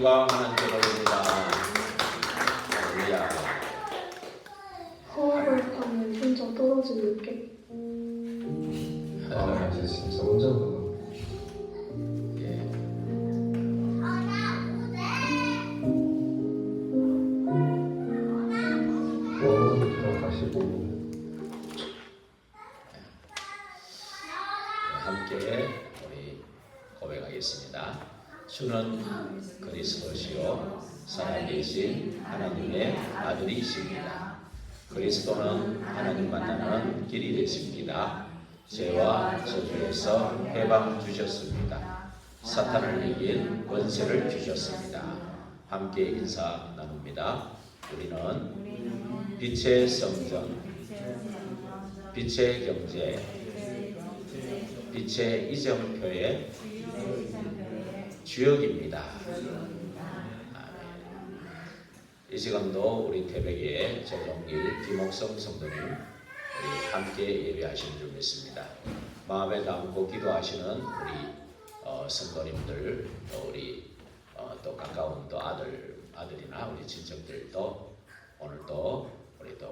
영광 하나님께 돌립니다. 할렐루야. 호흡을 하면 혼자 떨어지는 게 이제 진짜 혼자 예. 원으로 들어가시고 함께 우리 고백하겠습니다. 주는 그리스도시요 살아계신 하나님의 아들이십니다. 그리스도는 하나님 만나는 길이 되십니다. 죄와 저주에서 해방 주셨습니다. 사탄을 이긴 권세를 주셨습니다. 함께 인사 나눕니다. 우리는 빛의 성전, 빛의 경제, 빛의 이정표의 주역입니다. 아멘. 이 시간도 우리 태백의 조정길 김옥성 성도님 우리 함께 예배하시는 줄 믿습니다. 마음에 담고 기도하시는 우리 성도님들, 또 우리 또 가까운 또 아들이나 우리 친척들도 오늘 또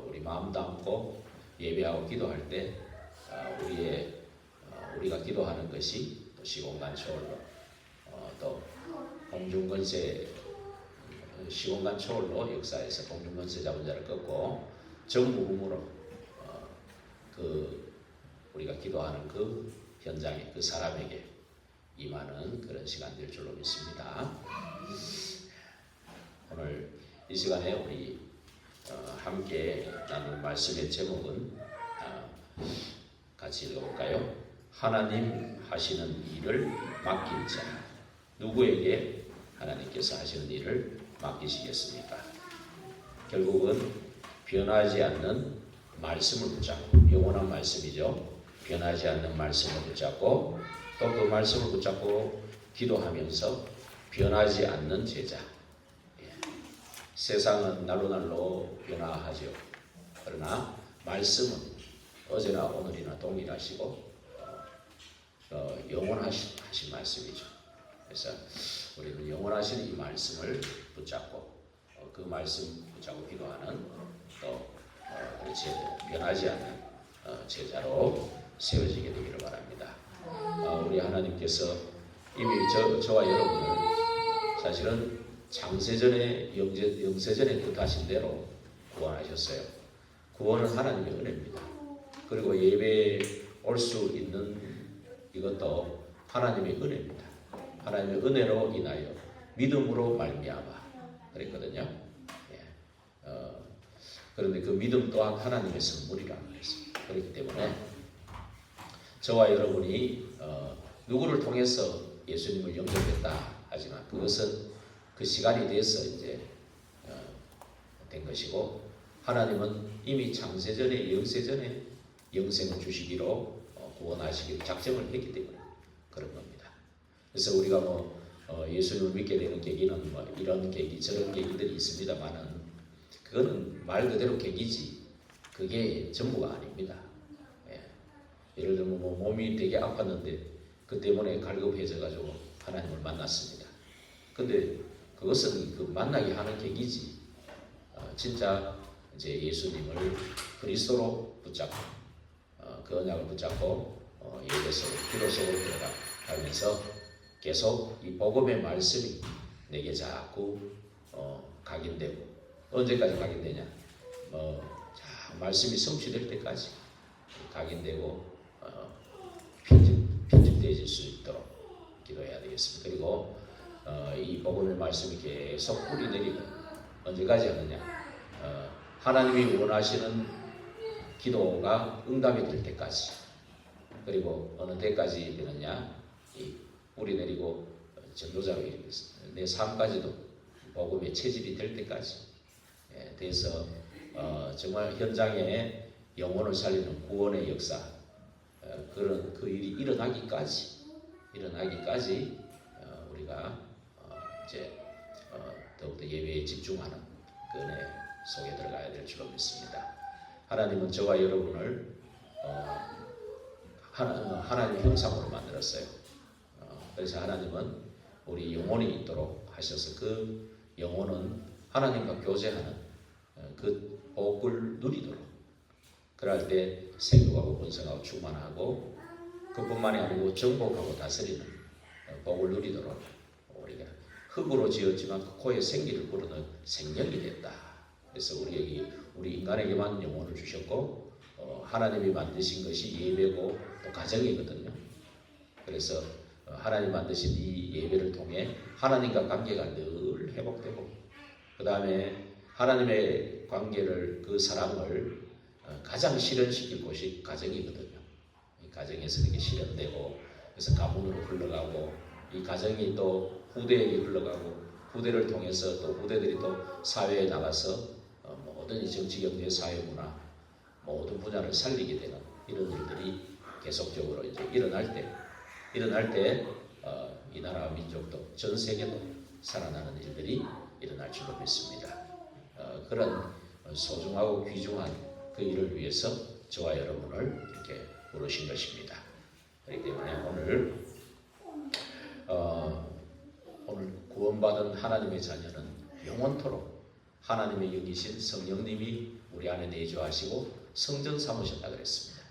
우리 마음 담고 예배하고 기도할 때 우리가 기도하는 것이 또 시공간 초월로 또 공중권세 시공간 초월로 역사에서 공중권세 잡은 자를 꺾고 정무음으로 우리가 기도하는 그 현장에 그 사람에게 임하는 그런 시간 될 줄로 믿습니다. 오늘 이 시간에 우리 함께 나눌 말씀의 제목은 같이 읽어볼까요? 하나님 하시는 일을 맡긴 자. 누구에게 하나님께서 하시는 일을 맡기시겠습니까? 결국은 변하지 않는 말씀을 붙잡고, 영원한 말씀이죠. 변하지 않는 말씀을 붙잡고 또 그 말씀을 붙잡고 기도하면서 변하지 않는 제자. 세상은 날로 변화하죠. 그러나 말씀은 어제나 오늘이나 동일하시고 영원하신 말씀이죠. 그래서 우리는 영원하신 이 말씀을 붙잡고 그 말씀 붙잡고 기도하는 또 변하지 않는 제자로 세워지게 되기를 바랍니다. 우리 하나님께서 이미 저와 여러분을 사실은 장세전에 영세전에 뜻하신 대로 구원하셨어요. 구원은 하나님의 은혜입니다. 그리고 예배에 올 수 있는 이것도 하나님의 은혜입니다. 하나님의 은혜로 인하여 믿음으로 말미암아 그랬거든요. 그런데 그 믿음 또한 하나님의 선물이라고 했습니다. 그렇기 때문에 저와 여러분이 누구를 통해서 예수님을 영접했다 하지만 그것은 그 시간이 돼서 이제 된 것이고 하나님은 이미 창세전에 영세전에 영생을 주시기로 구원하시기로 작정을 했기 때문에 그런 겁니다. 그래서 우리가 예수님을 믿게 되는 계기는 이런 계기 저런 계기들이 있습니다만은 그거는 말 그대로 계기지 그게 전부가 아닙니다. 예를 들면 몸이 되게 아팠는데 그 때문에 갈급해져 가지고 하나님을 만났습니다. 근데 그것은 그 만나게 하는 계기지 진짜 이제 예수님을 그리스도로 붙잡고 그 언약을 붙잡고 예배 속으로 기도 속으로 들어가면서 계속 이 복음의 말씀이 내게 자꾸 각인되고 언제까지 각인되냐? 말씀이 성취될 때까지 각인되고 편집되어질 수 있도록 기도해야 되겠습니다. 그리고 이 복음의 말씀이 계속 뿌리 내리고 언제까지 하느냐? 하나님이 원하시는 기도가 응답이 될 때까지. 그리고 어느 때까지 되느냐? 이 뿌리 내리고 전도자로 내 삶까지도 복음의 체질이 될 때까지 돼서 정말 현장에 영혼을 살리는 구원의 역사 그런 그 일이 일어나기까지 우리가 이제 더욱더 예배에 집중하는 그 은혜 속에 들어가야 될 줄로 믿습니다. 하나님은 저와 여러분을 하나님의 형상으로 만들었어요. 그래서 하나님은 우리 영혼이 있도록 하셔서 그 영혼은 하나님과 교제하는 그 복을 누리도록, 그럴 때 생육하고 번성하고 충만하고 그뿐만이 아니고 정복하고 다스리는 복을 누리도록 우리가 흙으로 지었지만 그 코에 생기를 부르는 생명이 됐다. 그래서 우리 인간에게만 영혼을 주셨고 하나님이 만드신 것이 예배고 또 가정이거든요. 그래서 하나님 만드신 이 예배를 통해 하나님과 관계가 늘 회복되고, 그 다음에 하나님의 관계를, 그 사랑을 가장 실현시킬 곳이 가정이거든요. 이 가정에서 이렇게 실현되고, 그래서 가문으로 흘러가고, 이 가정이 또 후대에게 흘러가고, 후대를 통해서 또 후대들이 또 사회에 나가서 모든 이 정치, 경제, 사회, 문화 모든 분야를 살리게 되는 이런 일들이 계속적으로 이제 일어날 때 이 나라와 민족도 전 세계도 살아나는 일들이 일어날 줄로 믿습니다. 그런 소중하고 귀중한 그 일을 위해서 저와 여러분을 이렇게 부르신 것입니다. 그렇기 때문에 오늘 구원받은 하나님의 자녀는 영원토록 하나님의 영이신 성령님이 우리 안에 내주하시고 성전 삼으셨다 그랬습니다.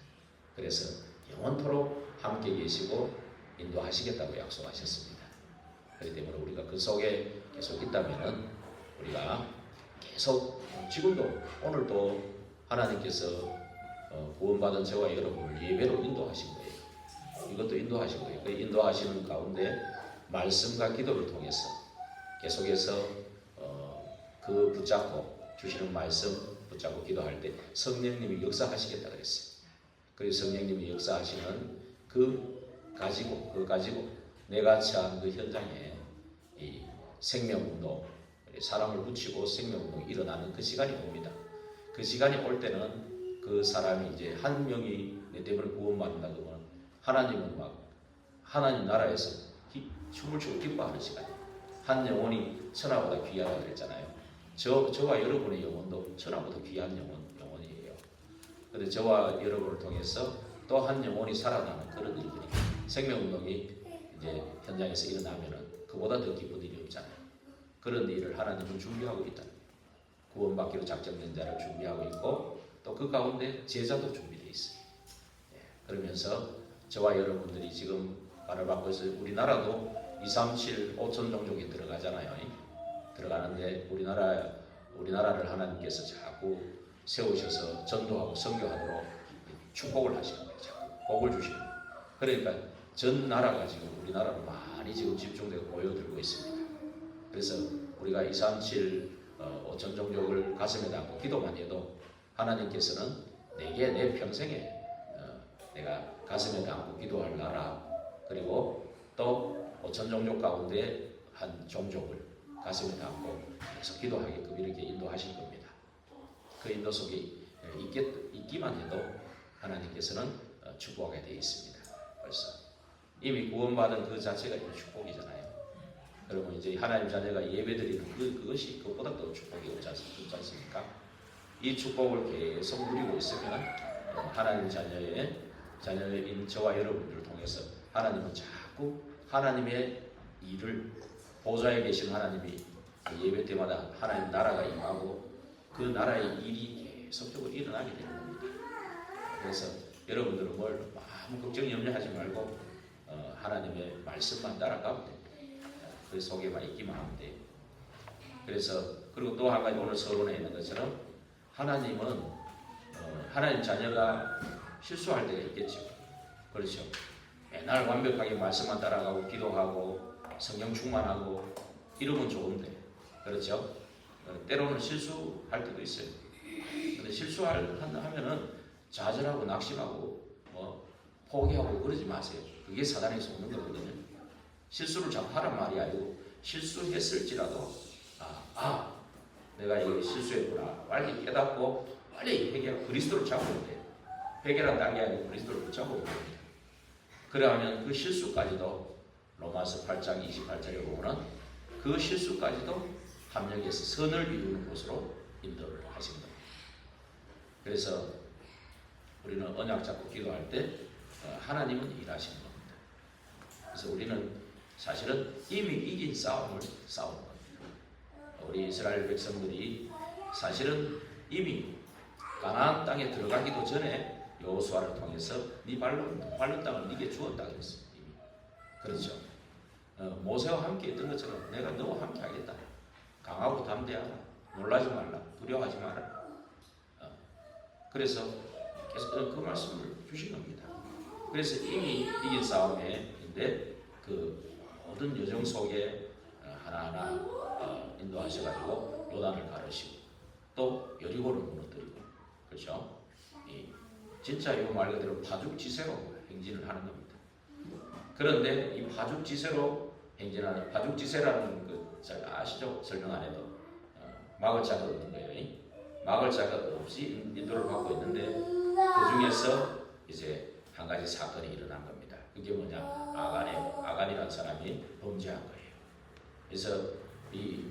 그래서 영원토록 함께 계시고 인도하시겠다고 약속하셨습니다. 그렇기 때문에 우리가 그 속에 계속 있다면은 우리가 계속 지금도 오늘도 하나님께서 구원받은 저와 여러분을 예배로 인도하신 거예요. 이것도 인도하신 거예요. 그 인도하시는 가운데 말씀과 기도를 통해서 계속해서 그 붙잡고 주시는 말씀 붙잡고 기도할 때 성령님이 역사하시겠다 그랬어요. 그래서 성령님이 역사하시는 그 가지고 내가 처한 그 현장에 이 생명운동, 사람을 붙이고 생명운동이 일어나는 그 시간이 옵니다. 그 시간이 올 때는 그 사람이 이제 한 명이 내 때문에 구원받는다 그러면 하나님은 막 하나님 나라에서 춤을 추고 기뻐하는 시간이에요. 한 영혼이 천하보다 귀하다 그랬잖아요. 저와 여러분의 영혼도 천하보다 귀한 영혼이에요. 그런데 저와 여러분을 통해서 또 한 영혼이 살아나는 그런 일들이 생명운동이 이제 현장에서 일어나면은 그보다 더 기쁜 일이 없잖아요. 그런 일을 하나님은 준비하고 있다. 구원받기로 작정된 자를 준비하고 있고 또 그 가운데 제자도 준비되어 있어요. 그러면서 저와 여러분들이 지금 말을 받고 있어요. 우리나라도 237 5천 종족에 들어가잖아요. 들어가는데 우리나라를 하나님께서 자꾸 세우셔서 전도하고 선교하도록 축복을 하시는 거예요. 자꾸 복을 주시는 거예요. 그러니까 전 나라가 지금 우리나라로 많이 지금 집중되고 모여들고 있습니다. 그래서 우리가 237 5천 종족을 가슴에 담고 기도만 해도 하나님께서는 내게 내 평생에 내가 가슴에 담고 기도할 나라, 그리고 또 5천 종족 가운데 한 종족을 가슴에 담고 계속 기도하게끔 이렇게 인도하실 겁니다. 그 인도 속에 있기만 해도 하나님께서는 축복하게 되어 있습니다. 벌써 이미 구원받은 그 자체가 축복이잖아요. 그러면 이제 하나님 자녀가 예배드리는 그것이 그것보다 더 축복이 없지 않습니까? 이 축복을 계속 누리고 있으면 하나님 자녀인 저와 여러분들을 통해서 하나님은 자꾸 하나님의 일을, 보좌에 계신 하나님이 예배 때마다 하나님 나라가 임하고 그 나라의 일이 계속적으로 일어나게 되는 겁니다. 그래서 여러분들은 뭘 아무 걱정 염려하지 말고 하나님의 말씀만 따라가면 됩니다. 그 속에만 있기만 하면 돼요. 그래서 그리고 또 한 가지 오늘 서론에 있는 것처럼 하나님은 하나님 자녀가 실수할 때가 있겠죠. 그렇죠. 맨날 완벽하게 말씀만 따라가고 기도하고 성령 충만하고 이러면 좋은데, 그렇죠. 때로는 실수할 때도 있어요. 근데 실수하면은 좌절하고 낙심하고 포기하고 그러지 마세요. 그게 사단이 속는 거거든요. 실수를 자꾸 하란 말이 아니고 실수했을지라도 내가 이거 실수했구나 빨리 깨닫고 빨리 회개하고 그리스도를 잡으면 돼요. 회개란 단계 아니고 그리스도를 붙잡으면 됩니다. 그러면 그 실수까지도 로마서 8장 28절에 보면 그 실수까지도 합력해서 선을 이루는 곳으로 인도를 하신 겁니다. 그래서 우리는 언약 잡고 기도할 때 하나님은 일하시는 겁니다. 그래서 우리는 사실은 이미 이긴 싸움을 싸우는 겁니다. 우리 이스라엘 백성들이 사실은 이미 가나안 땅에 들어가기도 전에 여호수아를 통해서 네 발로 땅을 네게 주었다 그랬어요. 이미. 그렇죠. 모세와 함께 있던 것처럼 내가 너와 함께 하겠다. 강하고 담대하라. 놀라지 말라. 두려워하지 마라. 그래서 계속 그 말씀을 주신 겁니다. 그래서 이미 이긴 싸움에인데 그 모든 여정 속에 하나하나 인도하셔가지고 요단을 가르시고 또 여리고를 무너뜨리고 그렇죠. 진짜 이 말 그대로 파죽지세로 행진을 하는 겁니다. 그런데 이 파죽지세로 행진하는 파죽지세라는 그 아시죠? 설명 안 해도 막을 자가 없는 거예요. 막을 자가 없이 인도를 받고 있는데 그 중에서 이제 한 가지 사건이 일어난 겁니다. 그게 뭐냐? 아간이라는 사람이 범죄한 거예요. 그래서 이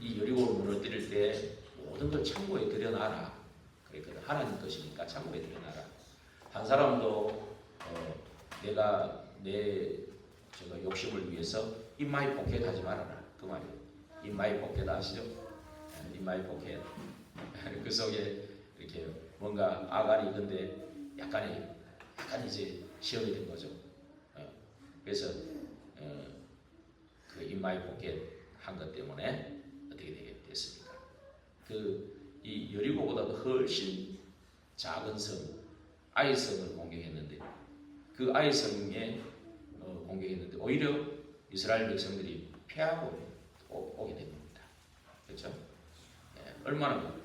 여리고를 무너뜨릴 때 모든 걸 창고에 들여놔라. 그랬거든. 하나님 것이니까 창고에 들여놔라. 한 사람도 내가 제가 욕심을 위해서 인마이 포켓하지 말아라. 그 말이에요. 인마이 포켓 아시죠? 인마이 포켓. 그 속에 이렇게 뭔가 아간이 근데 약간 이제 시험이 된 거죠. 그래서 그 인마이 포켓 한 것 때문에 어떻게 되게 됐습니까? 이 여리고보다도 훨씬 작은 성 아이성을 공격했는데 그 아이성에 공격했는데 오히려 이스라엘 백성들이 패하고 오게 된 겁니다. 그렇죠? 얼마나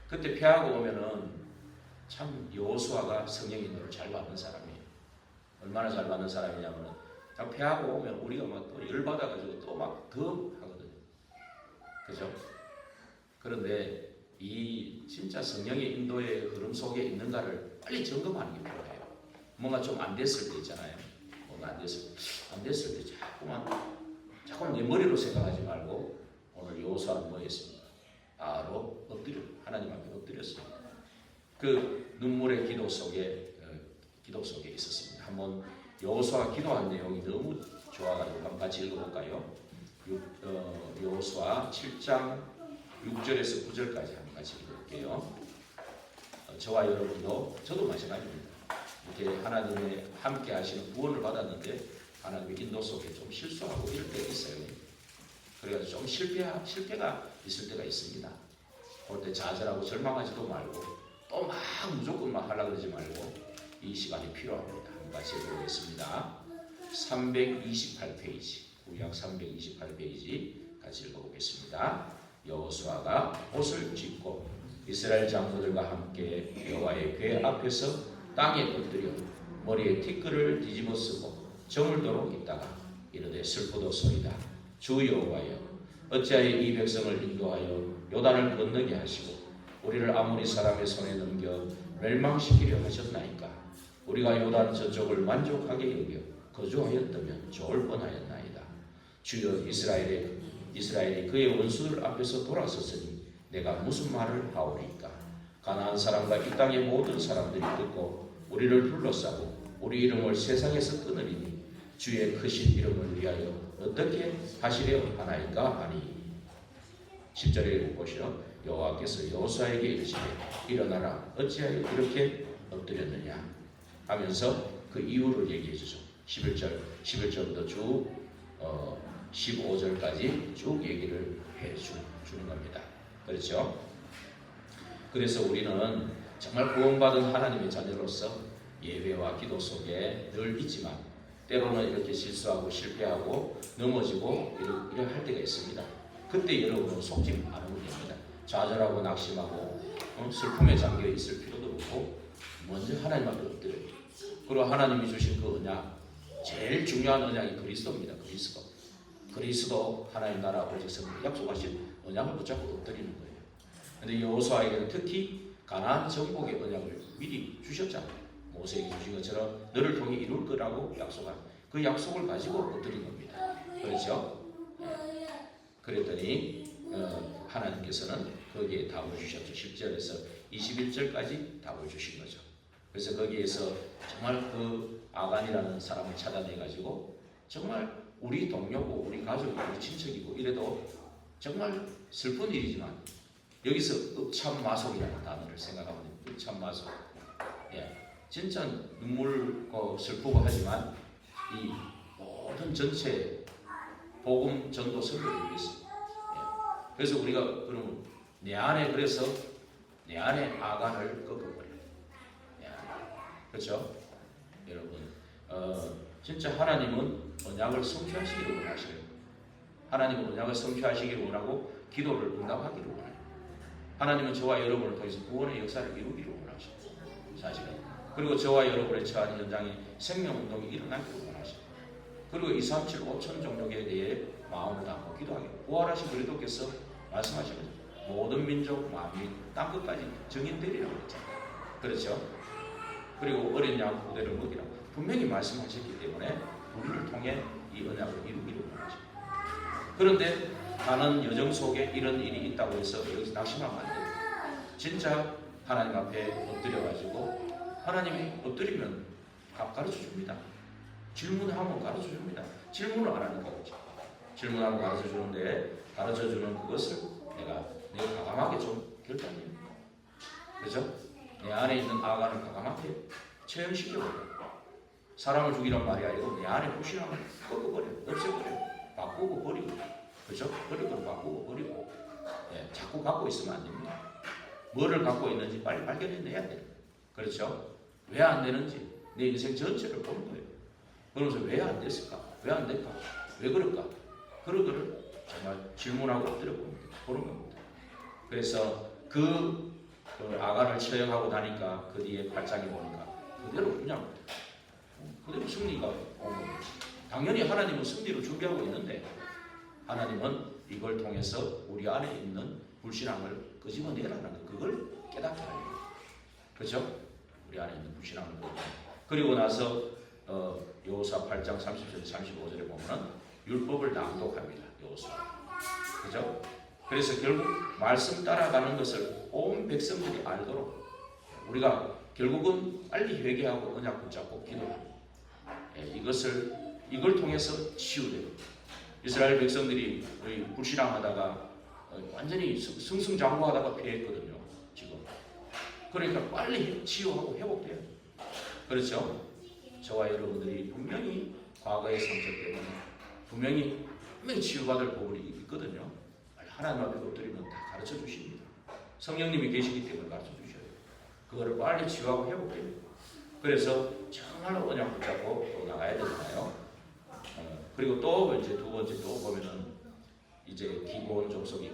그때 패하고 오면은 참 여호수아가 성령 인도를 잘 받는 사람이에요. 얼마나 잘 받는 사람이냐면은 패하고 오면 우리가 막 또 열받아가지고 또 막 더 하거든요. 그죠? 그런데 이 진짜 성령의 인도의 흐름 속에 있는가를 빨리 점검하는 게 필요해요. 뭔가 좀 안 됐을 때 있잖아요. 뭔가 안 됐을 때 자꾸만 내 머리로 생각하지 말고 오늘 여호수아는 뭐 했습니까? 바로 하나님 앞에 엎드렸습니다. 그 눈물의 기도 속에 있었습니다. 한번 여호수아 기도한 내용이 너무 좋아가지고 한번 같이 읽어볼까요? 여호수아 7장 6절에서 9절까지 한번 같이 읽어볼게요. 저와 여러분도 저도 마찬가지입니다. 이렇게 하나님의 함께 하시는 구원을 받았는데 하나님의 인도 속에 좀 실수하고 이럴 때가 있어요. 그래가지고 좀 실패가 있을 때가 있습니다. 그럴 때 좌절하고 절망하지도 말고 또 막 무조건 막 하려고 그러지 말고 이 시간이 필요합니다. 한번 같이 읽어보겠습니다. 328페이지 구약 328페이지 같이 읽어보겠습니다. 여호수아가 옷을 찢고 이스라엘 장로들과 함께 여호와의 궤 앞에서 땅에 엎드려 머리에 티끌을 뒤집어 쓰고 저물도록 있다가 이르되 슬프도소이다. 주 여호와여 어찌하여 이 백성을 인도하여 요단을 건너게 하시고 우리를 아모리 사람의 손에 넘겨 멸망시키려 하셨나이까. 우리가 요단 저쪽을 만족하게 여겨 거주하였다면 좋을 뻔하였나이다. 주여 이스라엘이 그의 원수들 앞에서 돌아섰으니 내가 무슨 말을 하오리까. 가나안 사람과 이 땅의 모든 사람들이 듣고 우리를 둘러싸고 우리 이름을 세상에서 끊으리니 주의 크신 이름을 위하여 어떻게 하시려 하나이까 하니. 10절에 보시오. 여호와께서 여호수아에게 이르시되 일어나라 어찌하여 이렇게 엎드렸느냐 하면서 그 이유를 얘기해 주죠. 11절부터 쭉 15절까지 쭉 얘기를 해 주는 겁니다. 그렇죠? 그래서 우리는 정말 구원받은 하나님의 자녀로서 예배와 기도 속에 늘 있지만 때로는 이렇게 실수하고 실패하고 넘어지고 이렇게 할 때가 있습니다. 그때 여러분은 속지 않으면 됩니다. 좌절하고 낙심하고 슬픔에 잠겨 있을 필요도 없고 먼저 하나님 앞에 엎드려요. 그리고 하나님이 주신 그 언약, 제일 중요한 언약이 그리스도입니다. 그리스도 하나님 나라 오직 성령 약속하신 언약을 붙잡고 엎드리는 거예요. 그런데 여호수아에게는 특히 가나안 정복의 언약을 미리 주셨잖아요. 모세에게 주신 것처럼 너를 통해 이룰 거라고 약속한 그 약속을 가지고 엎드린 겁니다. 그렇죠? 그랬더니 하나님께서는 거기에 답을 주셨죠. 10절에서 21절까지 답을 주신 거죠. 그래서 거기에서 정말 그 아간이라는 사람을 찾아내가지고 정말 우리 동료고 우리 가족이고 우리 친척이고 이래도 정말 슬픈 일이지만 여기서 읍참마속이라는 단어를 생각하면 됩니다. 읍참마속. 예, 진짜 눈물고 슬프고 하지만 이 모든 전체 복음 전도 선교를 위해서. 예, 그래서 우리가 그러면 내 안에 그래서 내 안에 아간을 꺾어버려요. 내 안에. 그렇죠? 여러분 진짜 하나님은 언약을 성취하시기를 원하셔요. 하나님은 언약을 성취하시기를 원하고 기도를 응답하기를 원해요. 하나님은 저와 여러분을 통해서 구원의 역사를 이루기를 원하셔요. 사실은. 그리고 저와 여러분의 처한 현장에 생명운동이 일어나기를 원하셔요. 그리고 237 5천 종족에 대해 마음을 담고 기도하기를. 부활하신 그리스도께서 말씀하신 거죠. 모든 민족, 만민, 땅끝까지 증인되리라고 했잖아요. 그렇죠? 그리고 어린 양 후대를 먹이라고 분명히 말씀하셨기 때문에 우리를 통해 이 언약을 이루기를 원하십니다. 그런데 가는 여정 속에 이런 일이 있다고 해서 여기서 낙심하면 안 돼요. 진짜 하나님 앞에 엎드려가지고 하나님이 엎드리면 가르쳐 줍니다. 질문하면 가르쳐 줍니다. 질문을 안 하니까 그렇죠. 질문하고 가르쳐 주는데 가르쳐 주는 그것을 내가 과감하게 좀 결단해요. 그렇죠? 내 안에 있는 아간을 과감하게 체험시켜버려요. 사람을 죽이란 말이 아니고 내 안에 불신함을 꺾어버려요. 없애버려요. 바꾸고 버리고. 그렇죠? 버리고 바꾸고 버리고. 예, 자꾸 갖고 있으면 안 됩니다. 뭐를 갖고 있는지 빨리 발견해내야 돼요. 그렇죠? 왜 안 되는지 내 인생 전체를 보는 거예요. 그러면서 왜 안 됐을까? 왜 안 될까? 왜 그럴까? 그런 거를 정말 질문하고 엎드려 보는 겁니다. 그래서 그 아간을 처형하고 나니까 그 뒤에 8장에 보니까 그대로 그냥 그대로 승리가 온 겁니다. 당연히 하나님은 승리를 준비하고 있는데 하나님은 이걸 통해서 우리 안에 있는 불신앙을 끄집어내라는 그걸 깨닫게 하려고. 그렇죠? 우리 안에 있는 불신앙을 끄집어내라. 그리고 나서 여호수아 8장 30절 35절에 보면 율법을 낭독합니다. 여호수아. 그렇죠? 그래서 결국 말씀 따라가는 것을 온 백성들이 알도록 우리가 결국은 빨리 회개하고 언약 붙잡고 기도합니다. 이걸 통해서 치유돼요. 이스라엘 백성들이 불신앙하다가 완전히 승승장구하다가 패했거든요. 지금. 그러니까 빨리 치유하고 회복돼요. 그렇죠? 저와 여러분들이 분명히 과거의 상처 때문에 분명히 치유받을 부분이 있거든요. 하나님 앞에 엎드리면 다 가르쳐 주십니다. 성령님이 계시기 때문에 가르쳐 주셔요. 그거를 빨리 치유하고 회복해요. 그래서 정말로 언약 붙잡고 또 나가야 되잖아요. 그리고 또 이제 두 번째 또 보면은 이제 기브온 족속이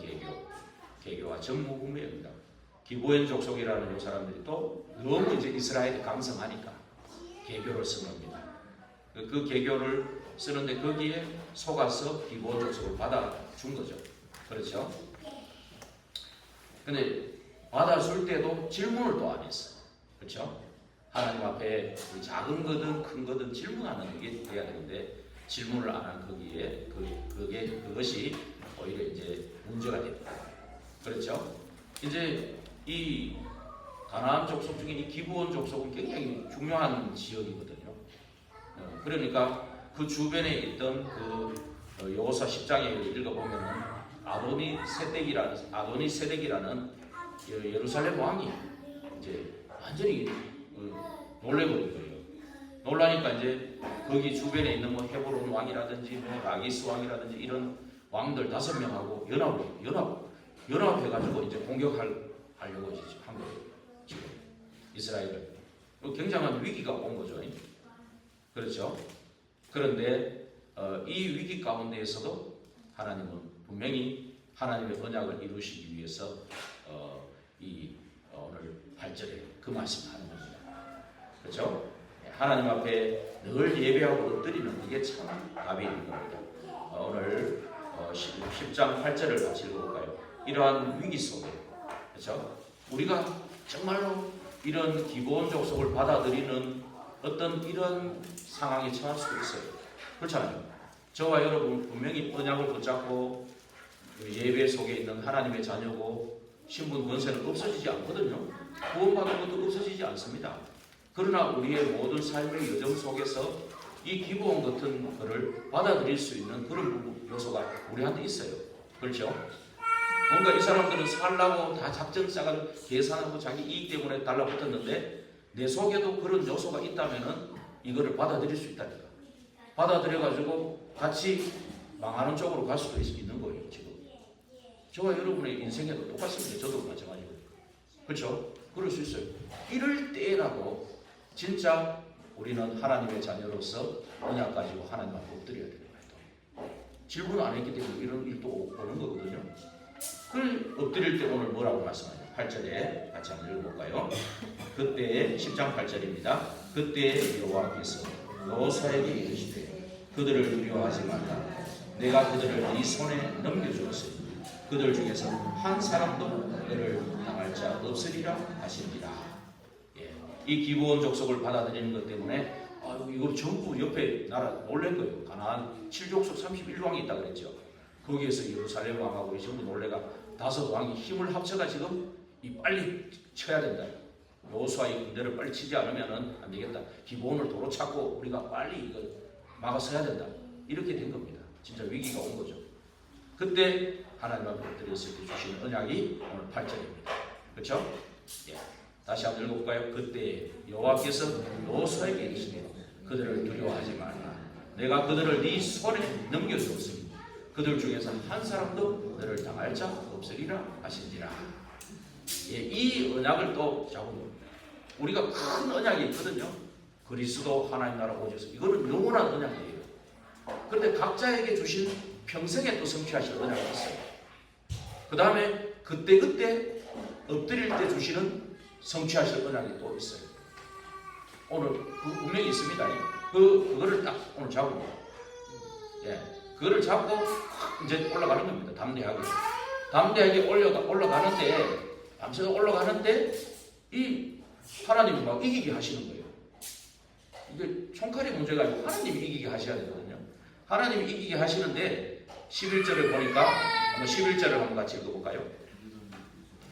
개교와 전무후무입니다. 기브온 족속이라는 사람들이 또 너무 이제 이스라엘이 강성하니까 개교를 쓴 겁니다. 그 개교를 쓰는데 거기에 속아서 기브온 족속을 받아준 거죠. 그렇죠? 근데 받아줄 때도 질문을 또 안 했어. 그렇죠? 하나님 앞에 작은 거든 큰 거든 질문하는 게 돼야 되는데 질문을 안 한 거기에 그것이 오히려 이제 문제가 됩니다. 그렇죠? 이제 이 가나안 족속 중에 이 기브온 족속은 굉장히 중요한 지역이거든요. 그러니까 그 주변에 있던 그 여호수아 10장에 읽어보면은 아도니 세덱이라는 예루살렘 왕이 이제 완전히 놀래버린 거예요. 놀라니까 이제 거기 주변에 있는 뭐 헤브론 왕이라든지 뭐 라기스 왕이라든지 이런 왕들 5명하고 연합해가지고 이제 공격하려고 한 거예요. 지금 이스라엘을. 굉장한 위기가 온 거죠. 그렇죠? 그런데 이 위기 가운데에서도 하나님은 분명히 하나님의 언약을 이루시기 위해서 오늘 8절에 그 말씀하는 겁니다. 그렇죠? 하나님 앞에 늘 예배하고 엎드리는 이게 참 답이 있는 겁니다. 오늘 10장 8절을 같이 읽어볼까요? 이러한 위기 속에 그렇죠? 우리가 정말로 이런 기브온 족속을 받아들이는 어떤 이런 상황에 처할 수도 있어요. 그렇잖아요. 저와 여러분 분명히 언약을 붙잡고 예배 속에 있는 하나님의 자녀고 신분 권세는 없어지지 않거든요. 구원받은 것도 없어지지 않습니다. 그러나 우리의 모든 삶의 여정 속에서 이 기부원 같은 거를 받아들일 수 있는 그런 요소가 우리한테 있어요. 그렇죠? 뭔가 이 사람들은 살라고 다 작전 짜가지고 계산하고 자기 이익 때문에 달라붙었는데 내 속에도 그런 요소가 있다면은 이거를 받아들일 수 있다니까. 받아들여가지고 같이 망하는 쪽으로 갈 수도 있는 거예요. 지금 저와 여러분의 인생에도 똑같습니다. 저도 마찬가지고. 그렇죠? 그럴 수 있어요. 이럴 때라도 진짜 우리는 하나님의 자녀로서 언약 가지고 하나님 앞에 엎드려야 되는 거예요. 질문 안 했기 때문에 이런 일도 오는 거거든요. 그걸 엎드릴 때 오늘 뭐라고 말씀하죠? 8절에 같이 한번 읽어볼까요? 그때 10장 8절입니다. 그때 여호와께서 여호수아에게 이르시되 그들을 두려워하지 말라. 내가 그들을 네 손에 넘겨주었으니 그들 중에서 한 사람도 너를 당할 자 없으리라 하시니라. 예. 이 기브온 족속을 받아들이는 것 때문에 이거 전부 옆에 나라 놀란 거예요. 가나안 7족속 31왕이 있다 그랬죠. 거기에서 예루살렘 왕하고 전부 놀래가 5왕이 힘을 합쳐가 지금 이 빨리 쳐야 된다. 여호수아의 군대를 빨리 치지 않으면 안 되겠다. 기브온을 도로 찾고 우리가 빨리 이거 막아서야 된다. 이렇게 된 겁니다. 진짜 위기가 온 거죠. 그때 하나님 앞에 엎드렸을 때 주신 언약이 오늘 8절입니다. 그렇죠? 예. 다시 한번 읽어볼까요? 그때 여호와께서 여호수아에게 이르시되 그들을 두려워하지 말라. 내가 그들을 네 손에 넘겨주었으니 그들 중에서 한 사람도 너를 당할 자 없으리라 하시니라. 예, 이 언약을 또 잡으면 우리가 큰 언약이 있거든요. 그리스도 하나님 나라 오셔서 이거는 영원한 언약이에요. 그런데 각자에게 주신 평생에 또 성취하실 언약이 있어요. 그 다음에 그때 엎드릴 때 주시는 성취하실 언약이 또 있어요. 오늘 분명히 있습니다. 그거를 딱 오늘 잡으면, 예, 그거를 잡고 이제 올라가는 겁니다. 담대하게 올라가는데, 밤새도 올라가는데 이 하나님이 막 이기게 하시는 거예요. 이게 총칼이 문제가 아니고 하나님이 이기게 하셔야 되거든요. 하나님이 이기게 하시는데 11절을 보니까 한번 11절을 한번 같이 읽어볼까요?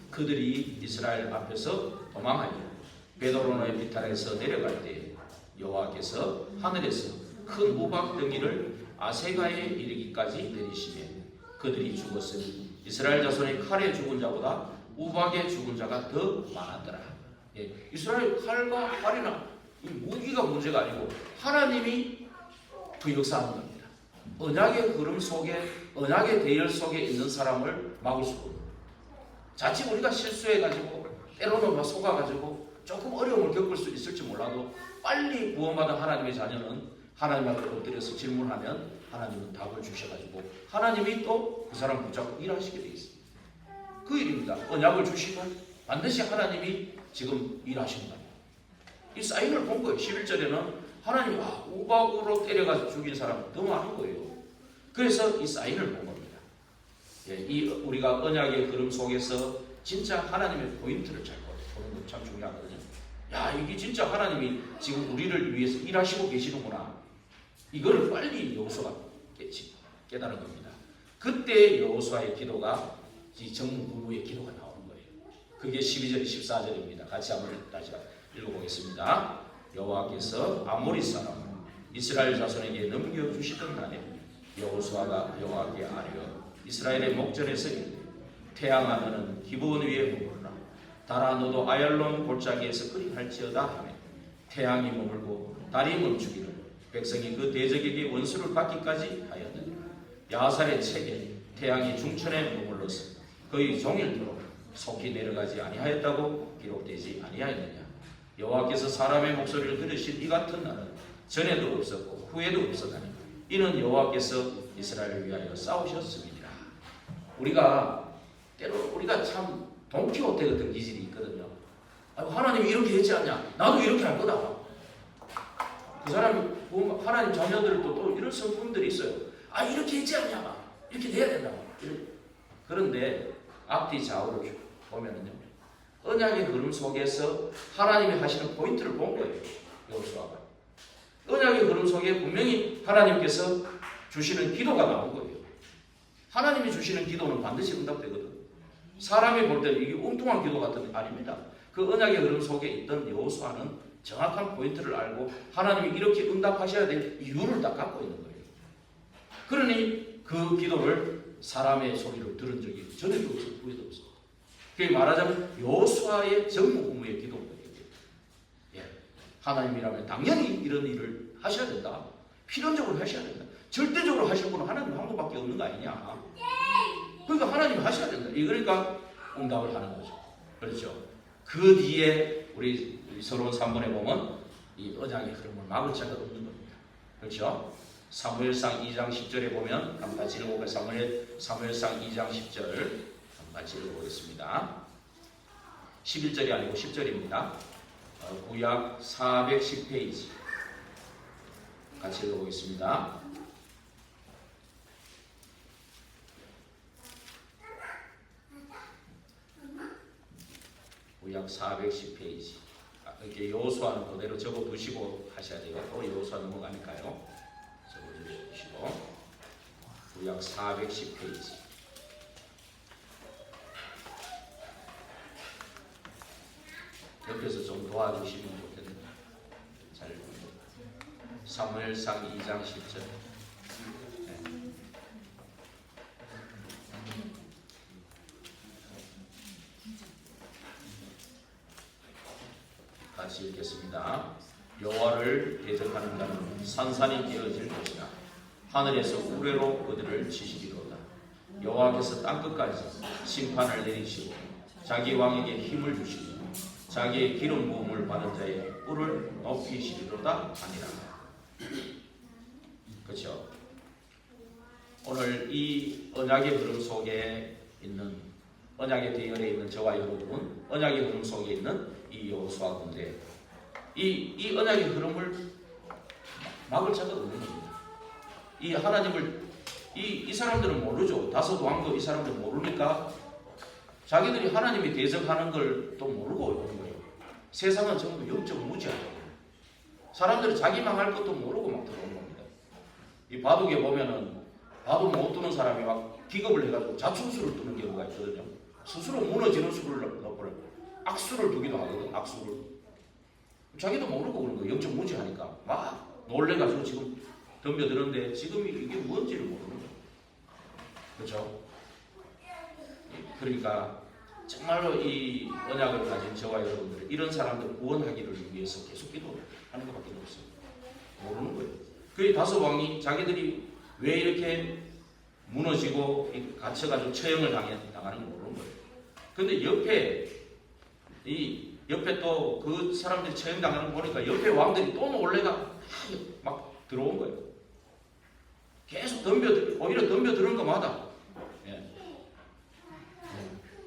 그들이 이스라엘 앞에서 도망하여 베드로노의 비탈에서 내려갈 때 여호와께서 하늘에서 큰 우박 덩이를 아세가에 이르기까지 내리시며 그들이 죽었으니 이스라엘 자손의 칼에 죽은 자보다 우박에 죽은 자가 더 많았더라. 예, 이스라엘 칼과 활이나 이 무기가 문제가 아니고 하나님이 그 역사하는 겁니다. 언약의 흐름 속에, 언약의 대열 속에 있는 사람을 막을 수가 없는. 자칫 우리가 실수해가지고 때로는 막 속아가지고 조금 어려움을 겪을 수 있을지 몰라도 빨리 구원받은 하나님의 자녀는 하나님 앞에 엎드려서 질문하면 하나님은 답을 주셔가지고 하나님이 또 그 사람 붙잡고 일하시게 되어 있습니다. 그 일입니다. 언약을 주시고 반드시 하나님이 지금 일하시는 거예요. 이 사인을 본 거예요. 11절에는 하나님이 우박으로 때려가지고 죽인 사람은 더 많은 거예요. 그래서 이 사인을 본 겁니다. 예, 이 우리가 언약의 흐름 속에서 진짜 하나님의 포인트를 잘 보는 것 참 중요하거든요. 야, 이게 진짜 하나님이 지금 우리를 위해서 일하시고 계시는구나. 이거를 빨리 여호수아가 깨달은 겁니다. 그때 여호수아의 기도가 이 정문 부부의 기도가 나오는 거예요. 그게 12절, 14절입니다. 같이 한번 다시 읽어보겠습니다. 여호와께서 아모리 사람 이스라엘 자손에게 넘겨주시던 날에 여호수아가 여호와께 아뢰어 이스라엘의 목전에서 이르되 태양아 너는 기브온 위에 머무르라. 달아 너도 아얄론 골짜기에서 그리할지어다 하며 태양이 머물고 달이 멈추기를 백성이 그 대적에게 원수를 받기까지 하였느니라. 야살의 책에 태양이 중천에 머물러서 거의 종일토록 속히 내려가지 아니하였다고 기록되지 아니하였느냐. 여호와께서 사람의 목소리를 들으신 이 같은 날은 전에도 없었고 후에도 없었다니 이는 여호와께서 이스라엘을 위하여 싸우셨습니다. 우리가 참 돈키호테 같은 기질이 있거든요. 하나님이 이렇게 했지 않냐? 나도 이렇게 할 거다. 그 사람이 하나님 자녀들도 또 이런 성품들이 있어요. 이렇게 했지 않냐? 이렇게 돼야 된다. 그런데 앞뒤 좌우로 보면은요, 언약의 흐름 속에서 하나님이 하시는 포인트를 본 거예요. 여호수아가 언약의 흐름 속에 분명히 하나님께서 주시는 기도가 나온 거예요. 하나님이 주시는 기도는 반드시 응답되거든. 사람이 볼 때는 이게 엉뚱한 기도 같은 게 아닙니다. 그 언약의 흐름 속에 있던 여호수아는 정확한 포인트를 알고 하나님이 이렇게 응답하셔야 될 이유를 다 갖고 있는 거예요. 그러니 그 기도를 사람의 소리를 들은 적이 전에도 없어요. 후에도 없어요. 그게 말하자면 여호수아의 전무후무의 기도인 거예요. 예. 하나님이라면 당연히 이런 일을 하셔야 된다. 필연적으로 하셔야 된다. 절대적으로 하실 분은 하나님 한 분밖에 없는 거 아니냐. 그러니까 하나님이 하셔야 된다. 그러니까 응답을 하는 거죠. 그렇죠. 그 뒤에 우리 서론 3번에 보면 이 언약의 흐름을 막을 자가 없는 겁니다. 그렇죠. 사무엘상 2장 10절에 보면 한번 같이 읽어볼까요? 사무엘상 2장 10절 한번 같이 읽어보겠습니다. 11절이 아니고 10절입니다. 구약 410페이지 같이 읽어보겠습니다. 구약 410페이지. 이렇게 여호수아는 그대로 적어두시고 하셔야 돼요. 또 여호수아 넘어가니까요. 적어주시고 구약 410페이지. 옆에서 좀 도와주시면 좋겠네요. 잘 사무엘상 2장 10절. 같이 읽겠습니다. 여호와를 대적하는 자는 산산이 깨어질 것이나 하늘에서 우레로 그들을 치시리로다. 여호와께서 땅끝까지 심판을 내리시고 자기 왕에게 힘을 주시고 자기의 기름 부음을 받은 자의 뿔을 높이시리로다 하니라. 그렇죠? 오늘 이 언약의 흐름 속에 있는 언약의 대열에 있는 저와 여러분은 언약의 흐름 속에 있는 이 여호수아 군대 이 언약의 흐름을 막을 자가 없는 겁니다. 이 하나님을 이 사람들은 모르죠. 다섯 왕도 이 사람들 모르니까 자기들이 하나님이 대적하는 걸 또 모르고 오는 거예요. 세상은 전부 영적 무지하고 사람들이 자기 망할 것도 모르고 막 들어오는 겁니다. 이 바둑에 보면은 바둑 못 두는 사람이 막 기겁을 해가지고 자충수를 두는 경우가 있거든요. 스스로 무너지는 수를 넣어버려요. 악수를 두기도 하거든. 악수를 자기도 모르고 그런 거예요. 영적 무지하니까 막 놀래가지고 지금 덤벼드는데 지금 이게 뭔지를 모르는 거예요. 그렇죠? 그러니까 정말로 이 언약을 가진 저와 여러분들 이런 사람들 구원하기를 위해서 계속 기도하는 것밖에 없어요. 모르는 거예요. 그 다섯 왕이 자기들이 왜 이렇게 무너지고 갇혀가지고 처형을 당하는 걸 모르는 거예요. 근데 옆에 또 그 사람들이 처형당하는 거 보니까 옆에 왕들이 또 놀래가 막 들어온 거예요. 계속 오히려 덤벼드는 것마다. 예.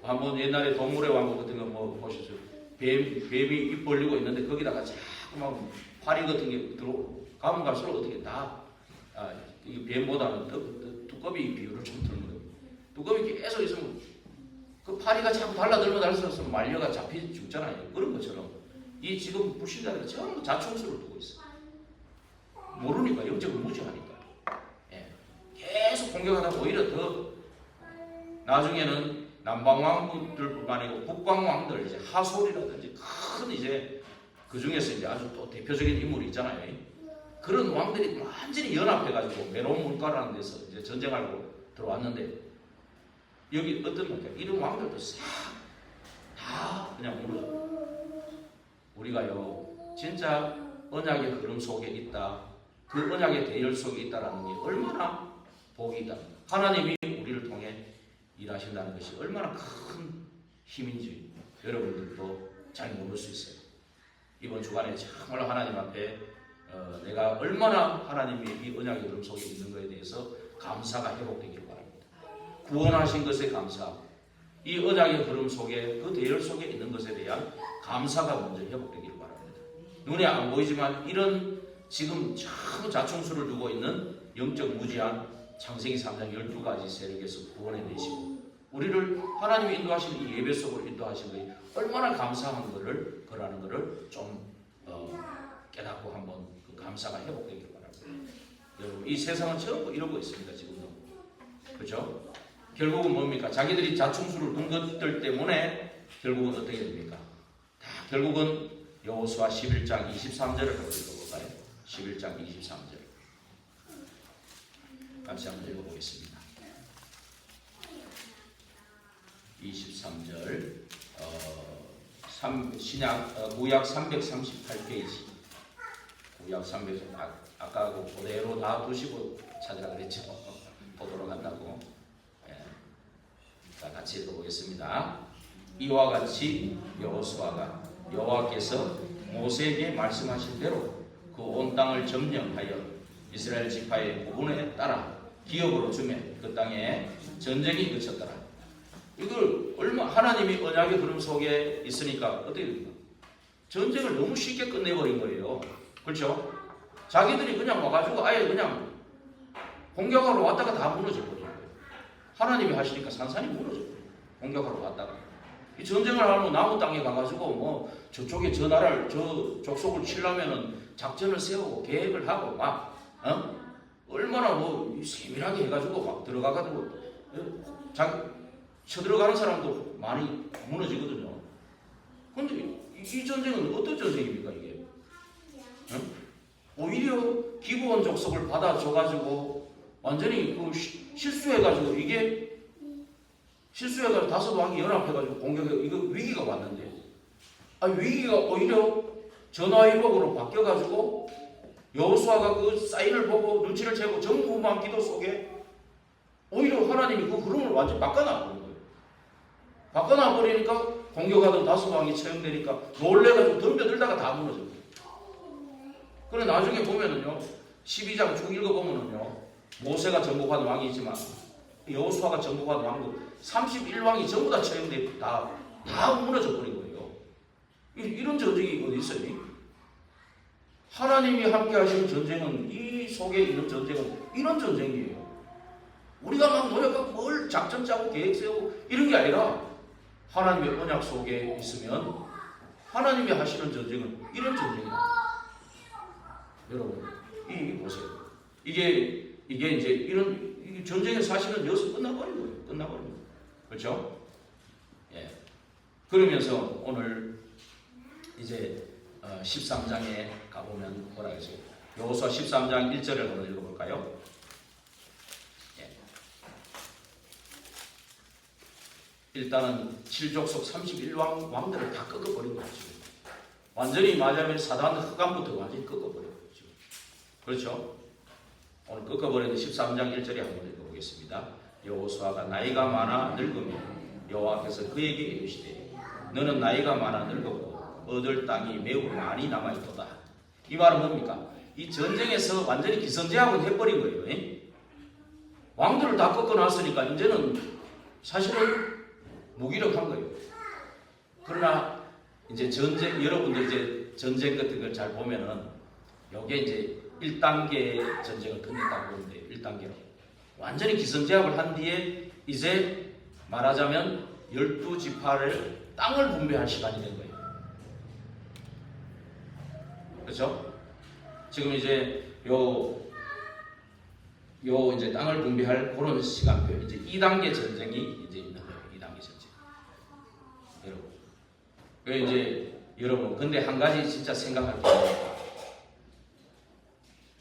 한번 옛날에 동물의 왕국 같은 거 뭐 보셨어요? 뱀이 입 벌리고 있는데 거기다가 자꾸 막 파리 같은 게 가면 갈수록 어떻게 이 뱀보다는 두꺼비 비율을 좀 드는 거예요. 두꺼비 계속 있으면 그 파리가 자꾸 달라들면 달라들어서 말려가 잡히 죽잖아요. 그런 것처럼 이 지금 불신자들은 전부 자충수를 두고 있어요. 모르니까 영적으로 무지하니까. 예. 계속 공격하다 오히려 더 나중에는 남방왕들뿐만 아니고 북방왕들 이제 하솔이라든지 큰 이제 그 중에서 이제 아주 또 대표적인 인물이 있잖아요. 그런 왕들이 완전히 연합해가지고 메론 문과라는 데서 이제 전쟁하려고 들어왔는데 여기 어떤 말이야? 이런 왕들도 싹 다 그냥 무너져. 우리가요 진짜 언약의 흐름 속에 있다. 그 언약의 대열 속에 있다라는 게 얼마나 복이 있다. 하나님이 우리를 통해 일하신다는 것이 얼마나 큰 힘인지 여러분들도 잘 모를 수 있어요. 이번 주간에 정말 하나님 앞에 내가 얼마나 하나님이 이 언약의 흐름 속에 있는 것에 대해서 감사가 회복되기를 바랍니다. 구원하신 것에 감사, 이 언약의 흐름 속에 그 대열 속에 있는 것에 대한 감사가 먼저 회복되기를 바랍니다. 눈에 안 보이지만 이런 지금 참 자충수를 두고 있는 영적 무지한 창세기 3장 12가지 세력에서 구원해내시고 우리를 하나님이 인도하신 이 예배 속으로 인도하신 것이 얼마나 감사한 것을 거라는 것을 좀 깨닫고 한번 그 감사가 회복되기를 바랍니다. 여러분 이 세상은 전부 이러고 있습니다. 지금도. 그렇죠? 결국은 뭡니까? 자기들이 자충수를 둔 것들 때문에 결국은 어떻게 됩니까? 다 결국은 여호수아 11장 23절을 한번 읽어볼까요? 11장 23절 같이 한번 읽어보겠습니다. 23절 구약 338페이지 구약 300 아까 그대로 놔두시고 찾으라 그랬죠. 보도록 한다고. 예. 자, 같이 읽어보겠습니다. 이와 같이 여호수아가 여호와께서 모세에게 말씀하신 대로 그 온 땅을 점령하여 이스라엘 지파의 구분에 따라 기업으로 주매 그 땅에 전쟁이 그쳤더라. 이걸 하나님이 언약의 그름 속에 있으니까 어떻게 됩니까? 전쟁을 너무 쉽게 끝내버린 거예요. 그렇죠? 자기들이 그냥 와가지고 아예 그냥 공격하러 왔다가 다 무너져버린 거예요. 하나님이 하시니까 산산이 무너져버려요. 공격하러 왔다가. 이 전쟁을 하면 나무 땅에 가가지고 뭐 저쪽에 저 나라를 저 족속을 치려면은 작전을 세우고 계획을 하고 막 얼마나 뭐 세밀하게 해가지고 막 들어가가지고 쳐들어가는 사람도 많이 무너지거든요. 근데 이 전쟁은 어떤 전쟁입니까 이게? 오히려 기브온 족속을 받아줘가지고 완전히 그 실수해가지고 다섯 왕이 연합해가지고 공격해 이거 위기가 왔는데 위기가 오히려 전화위복으로 바뀌어가지고 여호수아가 그 사인을 보고 눈치를 채고 정부만 기도 속에 오히려 하나님이 그 흐름을 완전히 바꿔놔버린 거예요. 바꿔놔버리니까 공격하던 다섯 왕이 처형되니까 놀래가지고 덤벼들다가 다 무너져요. 그래 나중에 보면은요 12장 쭉 읽어보면은요 모세가 정복한 왕이 있지만 여호수아가 정복한 왕도 31왕이 전부 다 처형돼 다 무너져 버린 거예요. 이런 전쟁이 어디 있어요? 하나님이 함께 하시는 전쟁은 이 속에 있는 전쟁은 이런 전쟁이에요. 우리가 막 노력하고 뭘 작전 짜고 계획 세우고 이런 게 아니라 하나님의 언약 속에 있으면 하나님이 하시는 전쟁은 이런 전쟁이에요. 여러분 이 보세요. 이게 이제 이런 전쟁의 사실은 여기서 끝나버린 거예요. 끝나버린 거예요. 그렇죠? 예. 그러면서 오늘 이제 13장에 가보면 뭐라 했어요? 여호수아 13장 1절을 한번 읽어볼까요? 예. 일단은 7족속 31왕들을 다 꺾어버린 거죠. 완전히 말하자면 사단 흑암부터 완전히 꺾어버린 거죠. 그렇죠? 오늘 꺾어버리는 13장 1절에 한번 읽어보겠습니다. 여호수아가 나이가 많아 늙으며 여호와께서 그에게 이르시되 너는 나이가 많아 늙었고 얻을 땅이 매우 많이 남아있도다. 이 말은 뭡니까? 이 전쟁에서 완전히 기선제압을 해버린 거예요. 왕들을 다 꺾어놨으니까 이제는 사실은 무기력한 거예요. 그러나 이제 여러분들 이제 전쟁 같은 걸 잘 보면은 요게 이제 1단계 전쟁을 끝냈다고 보는데 1단계로 완전히 기선제압을 한 뒤에 이제 말하자면 12지파를 땅을 분배할 시간이 된 거예요. 그렇죠? 지금 이제 이제 땅을 분배할 그런 시간표 이제 2단계 전쟁이 이제 있는 거예요. 2단계 전쟁. 여러분. 그 이제 여러분 근데 한 가지 진짜 생각할 게 있어요.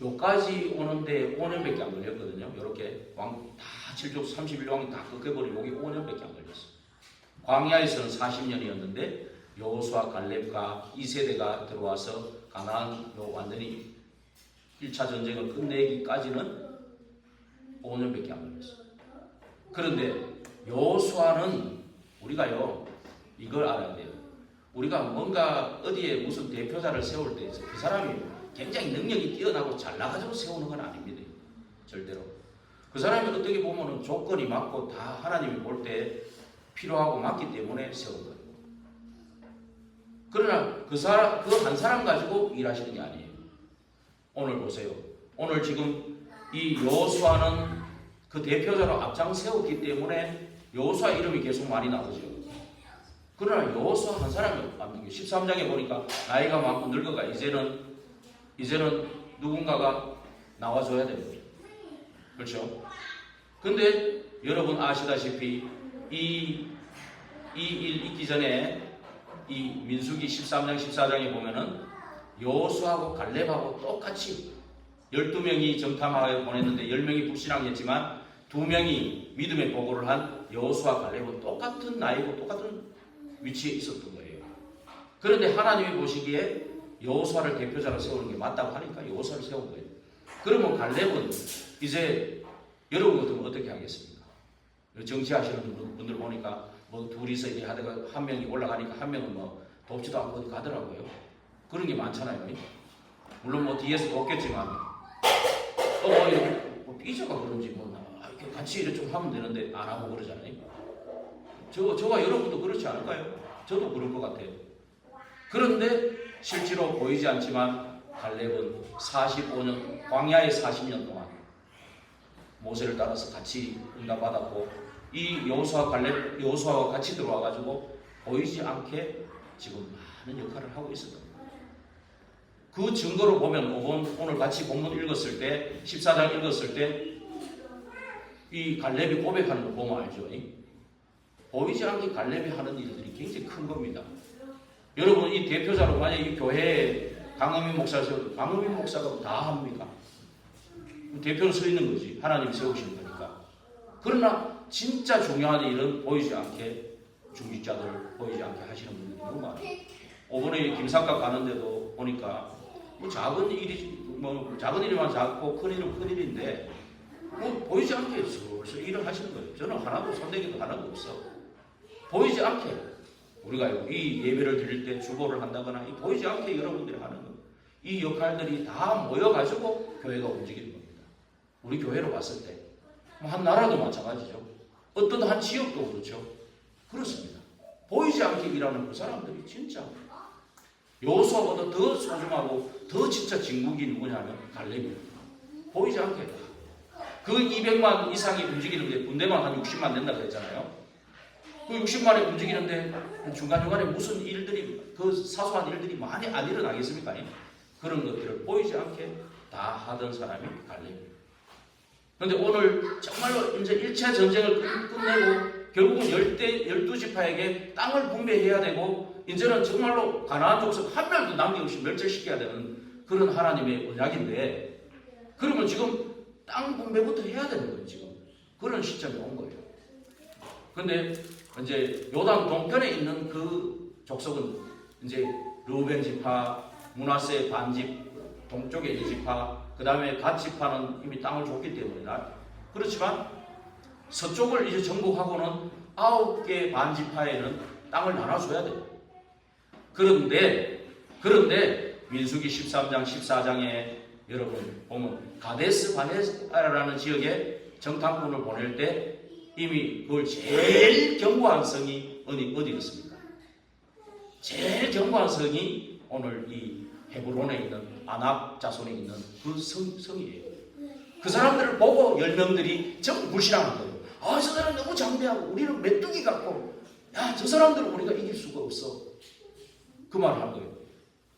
요까지 오는데 5년밖에 안 걸렸거든요. 요렇게 왕 다 7족 31왕이 다 꺾여버리고 여기 5년밖에 안 걸렸어요. 광야에서는 40년이었는데 여호수아 갈렙과 2세대가 들어와서 가나안 완전히 1차 전쟁을 끝내기까지는 5년밖에 안 걸렸어요. 그런데 여호수아는 우리가요 이걸 알아야 돼요. 우리가 뭔가 어디에 무슨 대표자를 세울 때 그 사람이 굉장히 능력이 뛰어나고 잘 나가지고 세우는 건 아닙니다. 절대로. 그 사람이 어떻게 보면은 조건이 맞고 다 하나님이 볼 때 필요하고 맞기 때문에 세운 거예요. 그러나 그 한 사람 가지고 일하시는 게 아니에요. 오늘 보세요. 오늘 지금 이 여호수아는 그 대표자로 앞장 세웠기 때문에 여호수아 이름이 계속 많이 나오죠. 그러나 여호수아 한 사람이 13장에 보니까 나이가 많고 늙어가 이제는 누군가가 나와줘야 됩니다. 그렇죠? 근데 여러분 아시다시피 이 일 있기 전에 이 민수기 13장 14장에 보면은 여호수아하고 갈렙하고 똑같이 12명이 정탐하여 보냈는데 10명이 불신앙했지만 2명이 믿음의 보고를 한 여호수아 갈렙은 똑같은 나이고 똑같은 위치에 있었던 거예요. 그런데 하나님이 보시기에 여호수아를 대표자로 세우는 게 맞다고 하니까 여호수아를 세운 거예요. 그러면 갈렙은 이제 여러분 같으면 어떻게 하겠습니까? 정치하시는 분들 보니까 뭐 둘이서 이제 하다가 한 명이 올라가니까 한 명은 뭐 돕지도 않고 어디 가더라고요. 그런 게 많잖아요. 물론 뭐 뒤에서 돕겠지만 뭐 삐져가 그런지 뭐 이렇게 같이 이렇게 좀 하면 되는데 안 하고 그러잖아요. 저와 여러분도 그렇지 않을까요? 저도 그럴 것 같아요. 그런데 실제로 보이지 않지만 갈렙은 45년 광야의 40년 동안 모세를 따라서 같이 응답받았고 이 여호수아와 같이 들어와가지고 보이지 않게 지금 많은 역할을 하고 있었던 거예요. 그 증거로 보면 오늘 같이 본문 읽었을 때 14장 읽었을 때 이 갈렙이 고백하는 거 보면 알죠. 보이지 않게 갈렙이 하는 일들이 굉장히 큰 겁니다. 여러분 이 대표자로 만약 이 교회에 강은민 목사를 세워도 강은민 목사가 다 합니까? 대표로 서 있는 거지. 하나님이 세우신 거니까. 그러나 진짜 중요한 일은 보이지 않게 중직자들 보이지 않게 하시는 분들이 너무 많아요. 오번에 김삿갓 가는데도 보니까 뭐 작은 일이만 작고 큰 일은 큰 일인데 뭐 보이지 않게 슬슬 일을 하시는 거예요. 저는 하나도 손대기도 하나도 없어. 보이지 않게 우리가 이 예배를 드릴 때 주보를 한다거나 이 보이지 않게 여러분들이 하는 거. 이 역할들이 다 모여가지고 교회가 움직이는 겁니다. 우리 교회로 봤을 때 한 나라도 마찬가지죠. 어떤 한 지역도 그렇죠. 그렇습니다. 보이지 않게 일하는 그 사람들이 진짜 여호수아보다 더 소중하고 더 진짜 진국이 누구냐면 갈렙입니다. 보이지 않게 그 200만 이상이 움직이는데 군대만 한 60만 된다고 했잖아요. 그 60만이 움직이는데 중간중간에 무슨 일들이 그 사소한 일들이 많이 안 일어나겠습니까? 그런 것들을 보이지 않게 다 하던 사람이 갈렙입니다. 그런데 오늘 정말로 이제 1차 전쟁을 끝내고 결국은 12지파에게 땅을 분배해야 되고 이제는 정말로 가나안 족속 한 명도 남김없이 멸절시켜야 되는 그런 하나님의 언약인데 그러면 지금 땅 분배부터 해야 되는 거예요. 지금 그런 시점이 온 거예요. 그런데 이제 요단 동편에 있는 그 족속은 이제 르우벤 지파, 므낫세 반집, 동쪽에 있는 지파, 그 다음에 갓 지파는 이미 땅을 줬기 때문에 그렇지만 서쪽을 이제 정복하고는 9개 반지파에는 땅을 나눠줘야 돼요. 그런데 민수기 13장 14장에 여러분 보면 가데스 바네아라는 지역에 정탐꾼을 보낼 때 이미 그걸 제일 견고한 성이 어디였습니까? 제일 견고한 성이 오늘 이 헤브론에 있는 아낙 자손에 있는 그 성이에요. 그 사람들을 보고 10명들이 전부 불신하는 거예요. 아, 저 사람 너무 장대하고 우리는 메뚜기 같고 야, 저 사람들은 우리가 이길 수가 없어. 그 말을 한 거예요.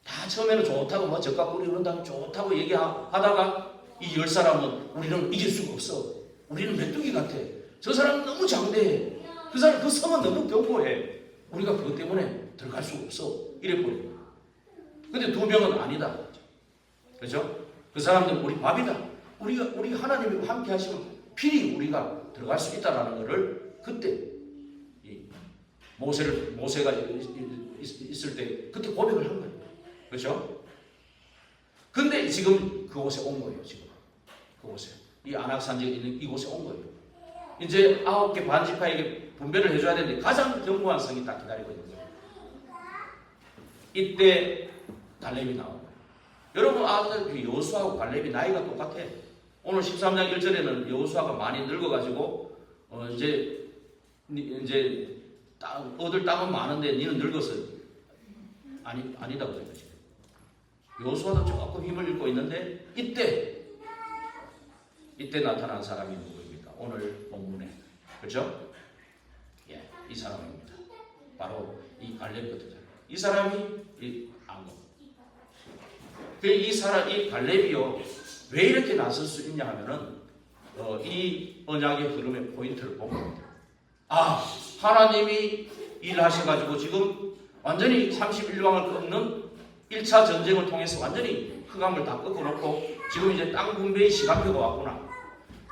다 처음에는 좋다고 뭐 젖과 꿀이 흐른다고 좋다고 얘기하다가 이 10사람은 우리는 이길 수가 없어. 우리는 메뚜기 같아. 저 사람은 너무 장대해. 그 사람 그 성은 너무 견고해. 우리가 그것 때문에 들어갈 수가 없어. 이래 버린 거예요. 근데 2명은 아니다. 그렇죠? 그 사람들은 우리 밥이다. 우리 하나님이 함께 하시면 필히 우리가 들어갈 수 있다라는 것을 그때 모세가 있을 때 그때 고백을 한 거예요. 그렇죠? 근데 지금 그곳에 온 거예요. 지금 그곳에 이 아낙산지에 있는 이곳에 온 거예요. 이제 9개 반지파에게 분배를 해줘야 되는데 가장 견고한 성이 딱 기다리고 있는 거예요. 이때 갈렙이 나온 거예요. 여러분 여호수아하고 갈렙이 나이가 똑같아. 오늘 13장 1절에는 여호수아가 많이 늙어가지고 이제 얻을 땅은 많은데 니는 늙었어. 아니다 그래요. 여호수아도 조금 힘을 잃고 있는데 이때 나타난 사람이 누구입니까? 오늘 본문에 그렇죠? 예, 이 사람입니다. 바로 이 갈렙거든요. 이 사람이 이 안고. 이 갈렙이요 왜 이렇게 나설 수 있냐 하면은 이 언약의 흐름의 포인트를 보고 하나님이 일하셔가지고 지금 완전히 31왕을 꺾는 1차 전쟁을 통해서 완전히 흑암을 다 꺾어놓고 지금 이제 땅 분배의 시간표가 왔구나.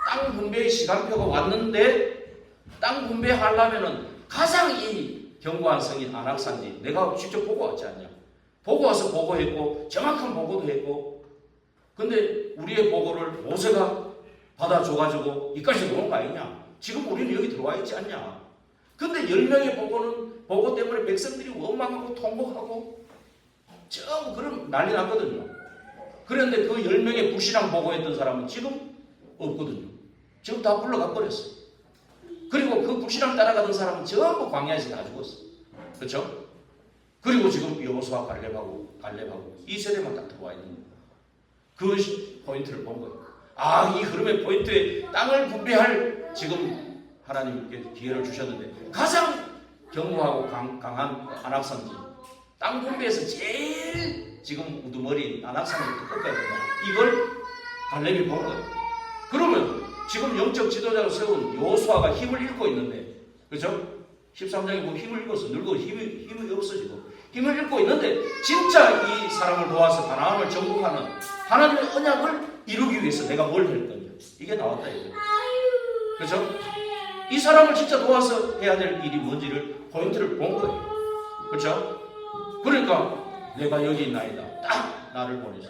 땅 분배의 시간표가 왔는데 땅 분배하려면은 가장 이 견고한 성인 안악산지 내가 직접 보고 왔지 않냐. 보고 와서 보고했고 정확한 보고도 했고 근데 우리의 보고를 모세가 받아줘가지고 이까지 들어온 거 아니냐. 지금 우리는 여기 들어와 있지 않냐. 근데 10명의 보고는 보고 때문에 백성들이 원망하고 통곡하고 전부 그런 난리 났거든요. 그런데 그 10명의 불신앙 보고했던 사람은 지금 없거든요. 지금 다 불러가 버렸어. 그리고 그 불신앙 따라가던 사람은 전부 광야에서 다 죽었어. 그렇죠? 그리고 지금 여호수아 갈렙하고 이 세대만 딱 들어와 있는 거예요. 그 포인트를 본 거예요. 아, 이 흐름의 포인트에 땅을 분배할 지금 하나님께 기회를 주셨는데 가장 견고하고 강한 안악산지 땅 분배에서 제일 지금 우두머리 안악산을 꺾어야 된다. 이걸 갈렙이 본 거예요. 그러면 지금 영적 지도자로 세운 여호수아가 힘을 잃고 있는데, 그렇죠? 13장에 보면 힘을 잃었어. 늙어 힘이 없어지고 힘을 잃고 있는데 진짜 이 사람을 도와서 가나안을 정복하는 하나님의 언약을 이루기 위해서 내가 뭘 할 거냐. 이게 나왔다 이거예요. 그렇죠? 이 사람을 진짜 도와서 해야 될 일이 뭔지를 포인트를 본 거예요. 그렇죠? 그러니까 내가 여기 있나이다. 딱 나를 보내줘.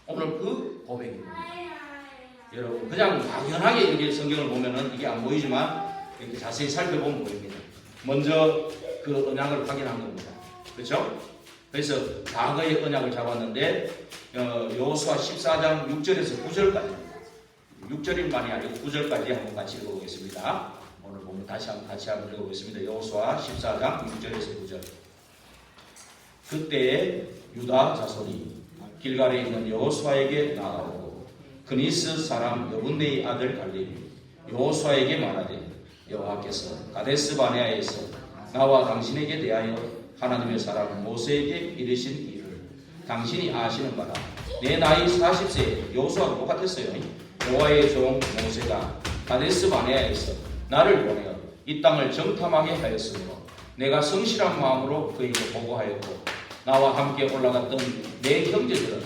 오늘 그 고백입니다. 여러분 그냥 막연하게 이렇게 성경을 보면은 이게 안 보이지만 이렇게 자세히 살펴보면 보입니다. 먼저 그 언약을 확인한 겁니다. 그렇죠? 그래서 과거의 언약을 잡았는데 여호수아 14장 6절에서 9절까지 6절인만이 아니고 9절까지 한번 같이 읽어보겠습니다. 오늘 보면 같이 한번 읽어보겠습니다. 여호수아 14장 6절에서 9절. 그때 유다 자손이 길갈에 있는 여호수아에게 나아오고 그니스 사람 여분네의 아들 갈렙이 여호수아에게 말하되 여호와께서 가데스 바네아에서 나와 당신에게 대하여 하나님의 사람 모세에게 이르신 일을 당신이 아시는 바라. 내 나이 40세에 여호수아가 똑같았어요. 여호와의 종 모세가 가데스 바네아에서 나를 보내어 이 땅을 정탐하게 하였으므로 내가 성실한 마음으로 그에게 보고하였고 나와 함께 올라갔던 내 형제들은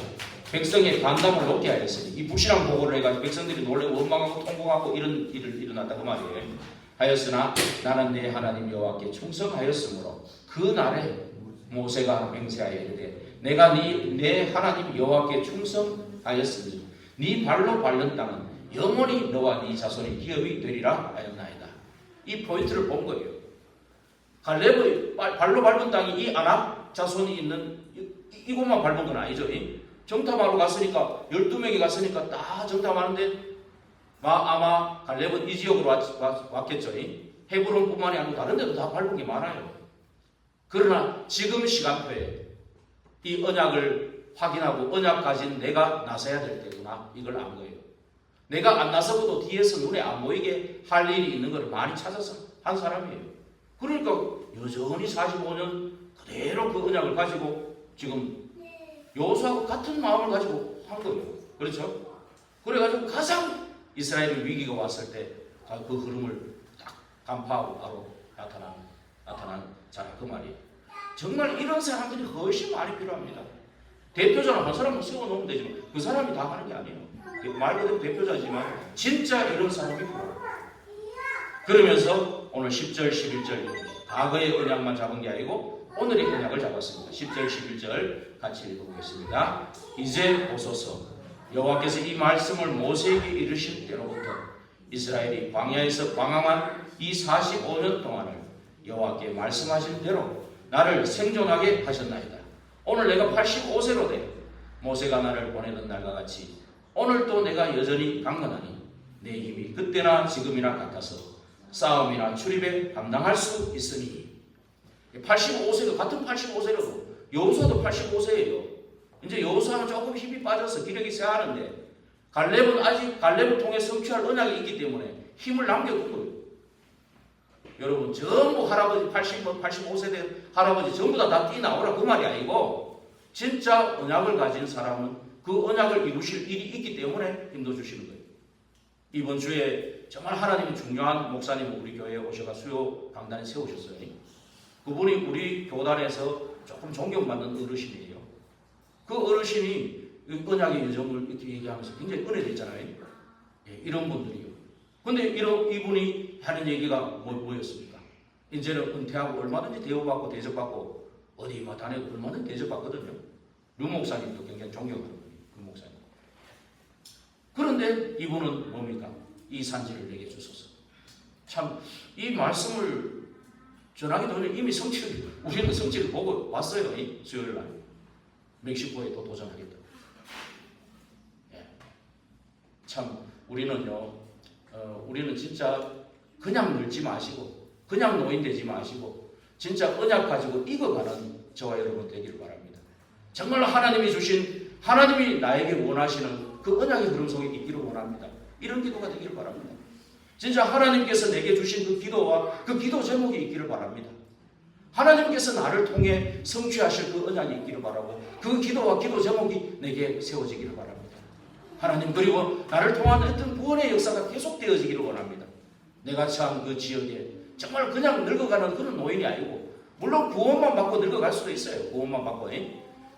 백성의 간담을 높게 하였으니 이 불신앙 보고를 해가지고 백성들이 놀래고 원망하고 통곡하고 이런 일을 일어났다 그 말이에요. 하였으나 나는 내 하나님 여호와께 충성하였으므로 그 날에 모세가 맹세하여 이르되 내가 내 하나님 여호와께 충성하였으니 네 발로 밟는 땅은 영원히 너와 네 자손의 기업이 되리라 하였나이다. 이 포인트를 본 거예요. 갈렙의 발로 밟은 땅이 이 아낙 자손이 있는 이곳만 밟은 건 아니죠. 정탐하러 갔으니까 12명이 갔으니까 다 정탐하는데 아마 갈렙은 이 지역으로 왔겠죠. 헤브론뿐만이 아니고 다른 데도 다 밟은 게 많아요. 그러나 지금 시간표에 이 언약을 확인하고 언약 가진 내가 나서야 될 때구나 이걸 안 거예요. 내가 안 나서고도 뒤에서 눈에 안 보이게 할 일이 있는 걸 많이 찾아서 한 사람이에요. 그러니까 여전히 45년 그대로 그 언약을 가지고 지금 여호수아하고 같은 마음을 가지고 한 거예요. 그렇죠? 그래가지고 가장 이스라엘의 위기가 왔을 때 그 흐름을 딱 간파하고 바로 나타난 자, 그 말이에요. 정말 이런 사람들이 훨씬 많이 필요합니다. 대표자는 한 사람을 세워놓으면 되지만 그 사람이 다 하는 게 아니에요. 말 그대로 대표자지만 진짜 이런 사람이 필요해요. 그러면서 오늘 10절, 11절 과거의 언약만 잡은 게 아니고 오늘의 언약을 잡았습니다. 10절, 11절 같이 읽어보겠습니다. 이제 보소서 여호와께서 이 말씀을 모세에게 이르실 때로부터 이스라엘이 광야에서 방황한 이 45년 동안을 여호와께 말씀하신 대로 나를 생존하게 하셨나이다. 오늘 내가 85세로 돼 모세가 나를 보내던 날과 같이 오늘도 내가 여전히 강건하니 내 힘이 그때나 지금이나 같아서 싸움이나 출입에 감당할 수 있으니 85세가 같은 85세라도 여호수아도 85세예요. 이제 여호수아는 조금 힘이 빠져서 기력이 세하는데 갈렙은 아직 갈렙을 통해 성취할 언약이 있기 때문에 힘을 남겨둔 거예요. 여러분 전부 할아버지 85세 된 할아버지 전부 다 뛰나오라 그 말이 아니고 진짜 언약을 가진 사람은 그 언약을 이루실 일이 있기 때문에 힘도 주시는 거예요. 이번 주에 정말 하나님이 중요한 목사님 우리 교회에 오셔가 수요 강단에 세우셨어요. 그분이 우리 교단에서 조금 존경받는 어르신이에요. 그 어르신이 언약의 여정을 이렇게 얘기하면서 굉장히 은혜됐잖아요. 예, 이런 분들이요. 근데 이분이 하는 얘기가 뭐였습니까? 이제는 은퇴하고 얼마든지 대우받고 대접받고 어디 뭐 다니고 얼마든지 대접받거든요. 류 목사님도 굉장히 존경하는 분이에요. 그 목사님. 그런데 이분은 뭡니까? 이 산지를 내게 주소서. 참 이 말씀을 전하기 전에 이미 우리는 성취를 보고 왔어요. 수요일 날 멕시코에 또 도전하겠다. 예. 참 우리는요, 우리는 진짜 그냥 늙지 마시고 그냥 노인 되지 마시고 진짜 언약 가지고 익어가는 저와 여러분 되기를 바랍니다. 정말 하나님이 주신 하나님이 나에게 원하시는 그 언약의 흐름 속에 있기를 원합니다. 이런 기도가 되기를 바랍니다. 진짜 하나님께서 내게 주신 그 기도와 그 기도 제목이 있기를 바랍니다. 하나님께서 나를 통해 성취하실 그 언약이 있기를 바라고 그 기도와 기도 제목이 내게 세워지기를 바랍니다. 하나님 그리고 나를 통한 어떤 구원의 역사가 계속되어지기를 원합니다. 내가 참 그 지역에 정말 그냥 늙어가는 그런 노인이 아니고 물론 구원만 받고 늙어갈 수도 있어요. 구원만 받고.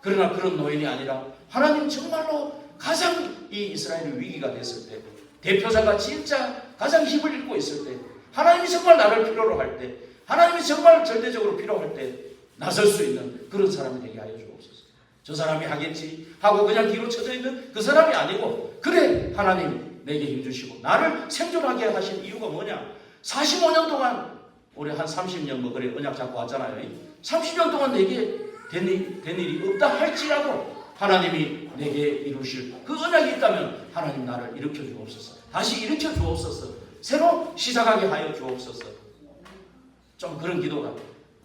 그러나 그런 노인이 아니라 하나님 정말로 가장 이 이스라엘의 위기가 됐을 때 대표자가 진짜 가장 힘을 잃고 있을 때 하나님이 정말 나를 필요로 할 때 하나님이 정말 절대적으로 필요할 때 나설 수 있는 그런 사람이 되게 하여 주옵소서. 저 사람이 하겠지 하고 그냥 뒤로 쳐져 있는 그 사람이 아니고 그래 하나님 내게 힘주시고 나를 생존하게 하신 이유가 뭐냐. 45년 동안 우리 한 30년 뭐 그래 언약 잡고 왔잖아요. 30년 동안 내게 된 일이 없다 할지라도 하나님이 내게 이루실 그 언약이 있다면 하나님 나를 일으켜 주옵소서. 다시 일으켜 주옵소서. 새로 시작하게 하여 주옵소서. 좀 그런 기도가.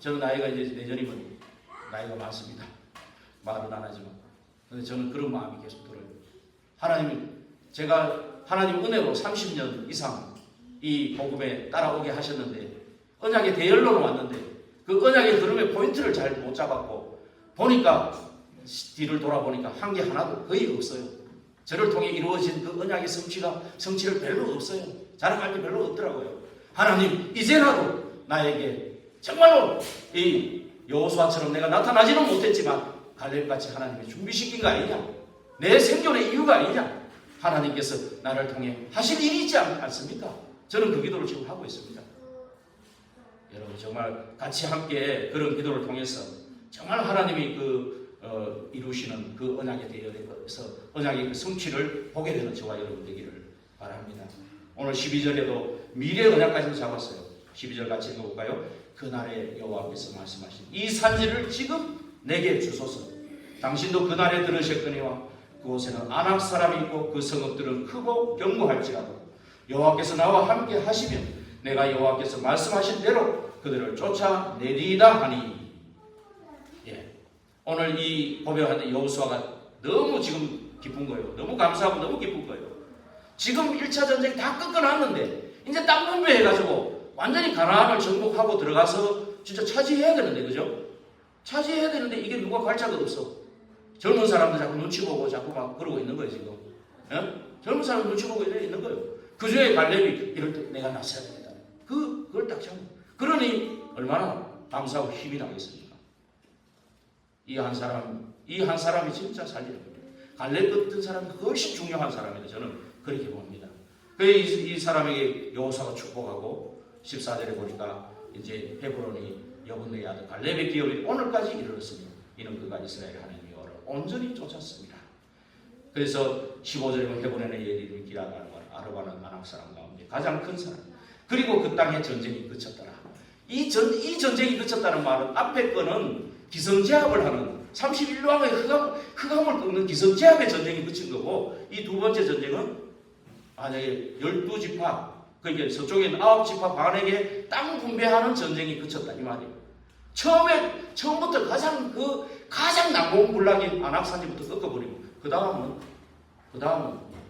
저는 나이가 이제 내년이면 나이가 많습니다. 말은 안 하지만. 근데 저는 그런 마음이 계속 들어요. 제가 하나님 은혜로 30년 이상 이 복음에 따라오게 하셨는데 언약의 대열로는 왔는데 그 언약의 흐름의 포인트를 잘 못 잡았고 보니까 뒤를 돌아보니까 한 게 하나도 거의 없어요. 저를 통해 이루어진 그 언약의 성취를 별로 없어요. 자랑할 게 별로 없더라고요. 하나님 이제라도 나에게 정말로 이 여호수아처럼 내가 나타나지는 못했지만 갈렙같이 하나님이 준비시킨 거 아니냐. 내 생존의 이유가 아니냐. 하나님께서 나를 통해 하실 일이 있지 않습니까? 저는 그 기도를 지금 하고 있습니다. 여러분 정말 같이 함께 그런 기도를 통해서 정말 하나님이 이루시는 그 언약에 대해서 언약의 그 성취를 보게 되는 저와 여러분 되기를 바랍니다. 오늘 12절에도 미래 언약까지도 잡았어요. 12절 같이 읽어볼까요? 그날에 여호와께서 말씀하신 이 산지를 지금 내게 주소서. 당신도 그날에 들으셨거니와 그곳에는 아낙 사람이 있고 그 성읍들은 크고 견고할지라도 여호와께서 나와 함께 하시면 내가 여호와께서 말씀하신 대로 그들을 쫓아내리이다 하니. 오늘 이 고백하는 여호수아가 너무 지금 기쁜 거예요. 너무 감사하고 너무 기쁜 거예요. 지금 1차 전쟁이 다 끝끝났는데 이제 땅 분배해가지고 완전히 가나안을 정복하고 들어가서 진짜 차지해야 되는데, 그죠? 차지해야 되는데 이게 누가 갈 자가 없어. 젊은 사람들 자꾸 눈치 보고 자꾸 막 그러고 있는 거예요 지금. 젊은 사람 눈치 보고 있는 거예요. 그 중에 갈렙이 이럴 때 내가 나서야 된다. 그걸 딱 잡고. 그러니 얼마나 감사하고 힘이 나겠습니까? 이 한 사람이 진짜 살리는 거예요. 갈렙 같은 사람이 훨씬 중요한 사람이다. 저는 그렇게 봅니다. 이 사람에게 여호수아가 축복하고 14절에 보니까 이제 헤브론이 여분의 아들 갈렙의 기업이 오늘까지 이르렀으며 이는 그가 이스라엘 하나님의 여호와를 온전히 쫓았습니다. 그래서 15절에 보면 헤브론의 예리를 기라가는 아르바는 아낙 사람 가운데 가장 큰 사람. 그리고 그 땅에 전쟁이 그쳤더라. 이 전쟁이 그쳤다는 말은 앞에 거는 기성제압을 하는 31왕의 흑암을 꺾는 기성제압의 전쟁이 그친 거고 이 두 번째 전쟁은 만약에 12지파 그러니까 서쪽에 있는 9지파 반에게 땅 분배하는 전쟁이 그쳤다 이 말이에요. 처음부터 가장 난공불락인 아낙산지부터 꺾어버리고 그 다음은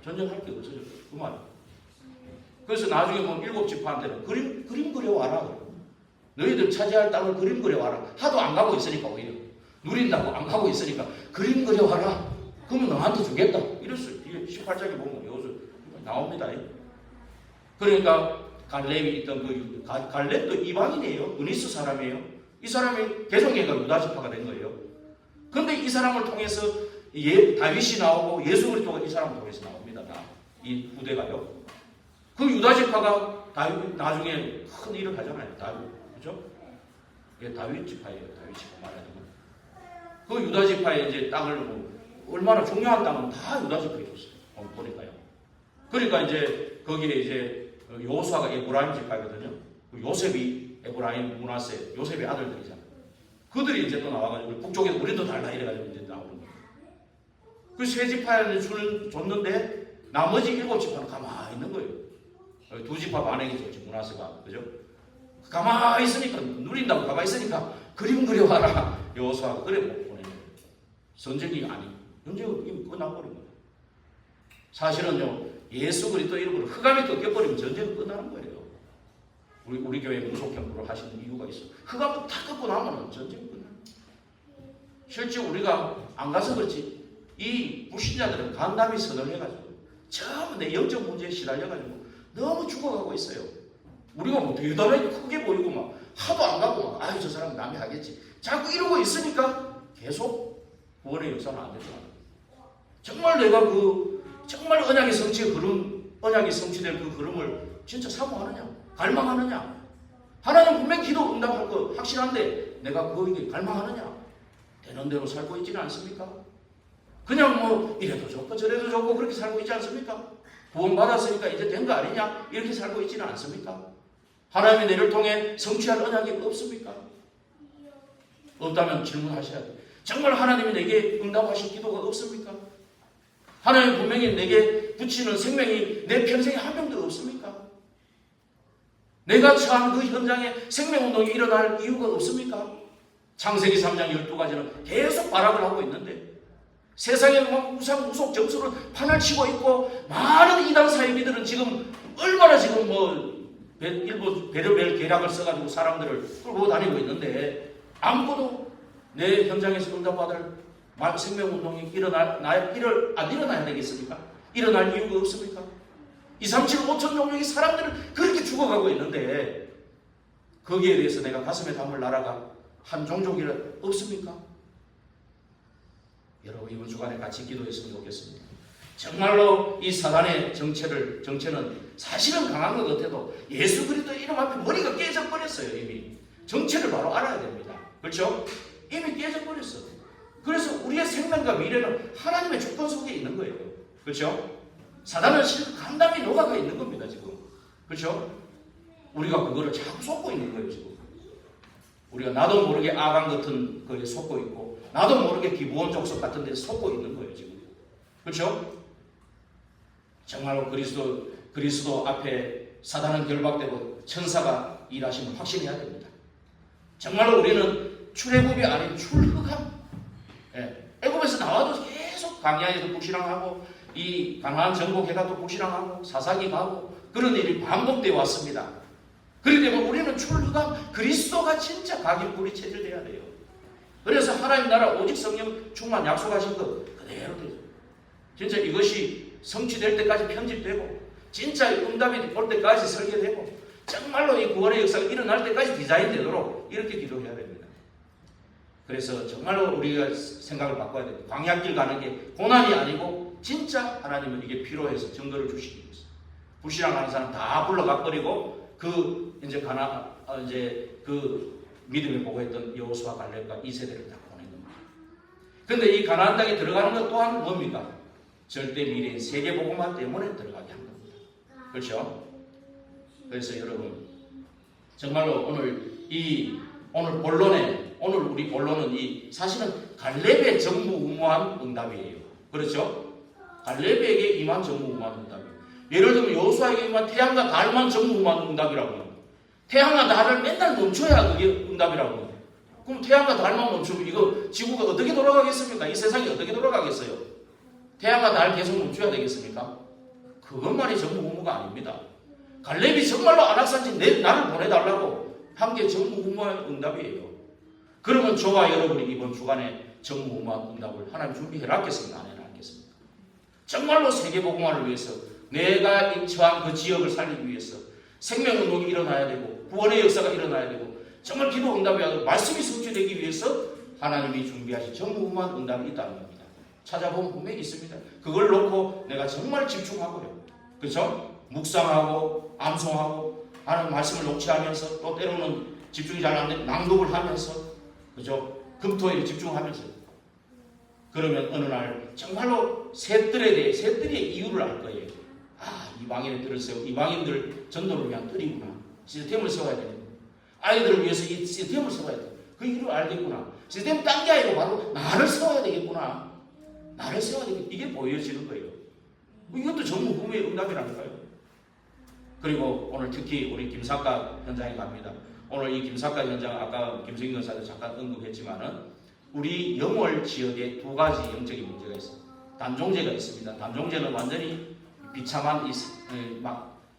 전쟁할 게 없어요. 그 말이에요. 그래서 나중에 보면 7지파한테는 그림 그려와라. 너희들 차지할 땅을 그림 그려와라. 하도 안 가고 있으니까 오히려 누린다고 안 가고 있으니까 그림 그려와라. 그러면 너한테 주겠다. 이랬어요. 18장에 보면 여기서 나옵니다. 그러니까 갈렙이 있던 갈렙도 이방인이에요. 그니스 사람이에요. 이 사람이 개종계가 유다지파가 된 거예요. 그런데 이 사람을 통해서 다윗이 나오고 예수 그리스도가 이 사람을 통해서 나옵니다. 이 후대가요. 그 유다지파가 나중에 큰 일을 하잖아요. 다윗, 그죠? 이게 다윗 지파예요. 다윗 지파 말하자면 그 유다 지파에 이제 땅을 얼마나 중요한 땅은 다 유다 지파에 줬어요. 보니까요. 그러니까 이제 거기에 이제 여호수아가 에브라임 지파거든요. 요셉이 에브라임 므낫세 요셉의 아들들이잖아요. 그들이 이제 또 나와가지고 북쪽에 우리도 달라 이래가지고 이제 나오는 거예요. 그 세 지파에 줬는데 나머지 7지파는 가만히 있는 거예요. 2지파 반응이죠. 므낫세가 그죠? 가만히 있으니까 누린다고 가만히 있으니까 그림 그려와라. 여호수아가 그래 보내는 거예요. 전쟁이 아니고 전쟁은 이미 끝나버린 거예요. 사실은요 예수 그리스도 이름으로 흑암이 꺾여버리면 전쟁은 끝나는 거예요. 우리 교회 무속행부를 하시는 이유가 있어. 흑암을 다 꺾고 나면 전쟁은 끝나는 거예요. 실제 우리가 안 가서 그렇지 이 불신자들은 간담이 선을 해가지고 전부 내 영적 문제에 시달려가지고 너무 죽어가고 있어요. 우리가 뭐 대단하게 크게 보이고 막 하도 안 가고 막 아유 저 사람 남이 하겠지 자꾸 이러고 있으니까 계속 구원의 역사는 안 되죠. 정말 내가 정말 언약의 성취의 흐름, 언약이 성취될 그 흐름을 진짜 사모하느냐, 갈망하느냐. 하나님 분명 기도 응답할 거 확실한데 내가 거기에 갈망하느냐. 되는 대로 살고 있지는 않습니까? 그냥 뭐 이래도 좋고 저래도 좋고 그렇게 살고 있지 않습니까? 구원 받았으니까 이제 된 거 아니냐 이렇게 살고 있지는 않습니까? 하나님이 내를 통해 성취할 언약이 없습니까? 없다면 질문하셔야 돼요. 정말 하나님이 내게 응답하실 기도가 없습니까? 하나님 분명히 내게 붙이는 생명이 내 평생에 한 명도 없습니까? 내가 처한 그 현장에 생명운동이 일어날 이유가 없습니까? 창세기 3장 12가지는 계속 발악을 하고 있는데 세상에 막 우상 점수로 판을 치고 있고 많은 이단 사이비들은 지금 얼마나 지금 일부 별의별 계략을 써가지고 사람들을 끌고 다니고 있는데 아무것도 내 현장에서 응답받을 생명운동이 안 일어나야 되겠습니까? 일어날 이유가 없습니까? 237, 5천 종족의 사람들은 그렇게 죽어가고 있는데 거기에 대해서 내가 가슴에 담을 나라가 한 종족이라 없습니까? 여러분 이번 주간에 같이 기도했으면 좋겠습니다. 정말로 이 사단의 정체는 사실은 강한 것 같아도 예수 그리스도 이름 앞에 머리가 깨져버렸어요. 이미 정체를 바로 알아야 됩니다. 그렇죠? 이미 깨져버렸어. 그래서 우리의 생명과 미래는 하나님의 주권 속에 있는 거예요. 그렇죠? 사단은 실은 간담이 녹아가 있는 겁니다. 지금 그렇죠? 우리가 그거를 자꾸 속고 있는 거예요. 지금 우리가 나도 모르게 아간 같은 거에 속고 있고 나도 모르게 기부원 족속 같은 데 속고 있는 거예요. 지금 그렇죠? 정말로 그리스도 앞에 사단은 결박되고 천사가 일하심을 확신해야 됩니다. 정말로 우리는 출애굽이 아닌 출흑함. 애굽에서 나와도 계속 광야에서 불신앙하고 이 가나안 정복해가도 불신앙하고 사사기 가고 그런 일이 반복되어 왔습니다. 그렇기 때문에 우리는 출흑함 그리스도가 진짜 각인불이 체질돼야 돼요. 그래서 하나님 나라 오직 성령 충만 약속하신 것 그대로 되죠. 진짜 이것이 성취될 때까지 편집되고 진짜 응답이 올 때까지 설계되고 정말로 이 구원의 역사가 일어날 때까지 디자인되도록 이렇게 기도해야 됩니다. 그래서 정말로 우리가 생각을 바꿔야 됩니다. 광야길 가는 게 고난이 아니고 진짜 하나님은 이게 필요해서 증거를 주시기 위해서 불신앙하는 사람 다 불러가 버리고 그 믿음을 보고했던 여호수아 갈렙과 이 세대를 다 보낸 겁니다. 그런데 이 가나안 땅에 들어가는 것 또한 뭡니까? 절대 미래인 세계 복음화 때문에 들어가게 한 겁니다. 그렇죠? 그래서 여러분 정말로 오늘 우리 본론은 사실은 갈렙의 전무후무한 응답이에요. 그렇죠? 갈렙에게 임한 전무후무한 응답이에요. 예를 들면 여호수아에게 임한 태양과 달만 전무후무한 응답이라고 해요. 태양과 달을 맨날 멈춰야 그게 응답이라고 해요. 그럼 태양과 달만 멈추면 이거 지구가 어떻게 돌아가겠습니까? 이 세상이 어떻게 돌아가겠어요? 태양과 달 계속 멈춰야 되겠습니까? 그것만이 전무후무가 아닙니다. 갈렙이 정말로 안악산지 나를 보내달라고 한 게 전무후무한 응답이에요. 그러면 저와 여러분이 이번 주간에 전무후무한 응답을 하나님 준비해놨겠습니까? 안 해놨겠습니까? 정말로 세계복음화를 위해서 내가 처한 그 지역을 살리기 위해서 생명운동이 일어나야 되고 구원의 역사가 일어나야 되고 정말 기도 응답이 와도 말씀이 성취되기 위해서 하나님이 준비하신 전무후무한 응답이 있다는 겁니다. 찾아보면 분명히 있습니다. 그걸 놓고 내가 정말 집중하고요. 그렇죠? 묵상하고 암송하고 하나님 말씀을 녹취하면서 또 때로는 집중이 잘 안 되는 낭독을 하면서 그죠? 금토일에 집중하면서 그러면 어느 날 정말로 새들의 이유를 알 거예요. 아, 이방인의 뜰을 세우고 이방인들 전도를 위한 뜰이구나. 시스템을 세워야 되겠구나. 아이들을 위해서 이 시스템을 세워야 돼. 그 이유를 알겠구나. 시스템 딴 게 아니고 바로 나를 세워야 되겠구나. 나를 세워야 되겠구나. 이게 보여지는 거예요. 이것도 전무후무의 응답이라니까요. 그리고 오늘 특히 우리 김삿갓 현장에 갑니다. 오늘 이 김삿갓 현장 아까 김승인 권사도 잠깐 언급했지만은 우리 영월 지역에 두 가지 영적인 문제가 있어요. 단종제가 있습니다. 단종제는 완전히 비참한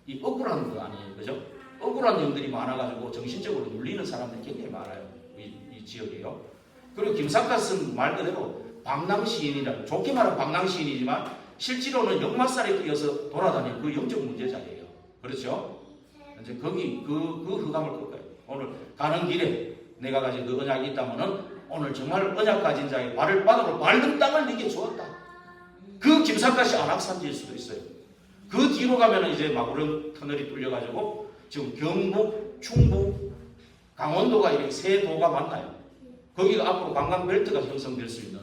이 억울한 거 아니에요, 그죠? 억울한 영들이 많아가지고 정신적으로 눌리는 사람들이 굉장히 많아요. 이 지역에요. 그리고 김삿갓은 말 그대로 방랑시인이라 좋게 말하면 방랑시인이지만 실제로는 역마살에 뛰어서 돌아다니는 그 영적 문제자예요. 그렇죠? 이제 거기 그 흑암을 끌 거예요. 오늘 가는 길에 내가 가진 그 언약이 있다면은 오늘 정말 언약 가진 자의 발을 바닥으로 밟는 땅을 네게 주었다. 그 김삿갓이 안악산지일 수도 있어요. 그 뒤로 가면은 이제 마구름 터널이 뚫려가지고 지금 경북, 충북, 강원도가 이렇게 세 도가 만나요. 거기가 앞으로 관광 벨트가 형성될 수 있는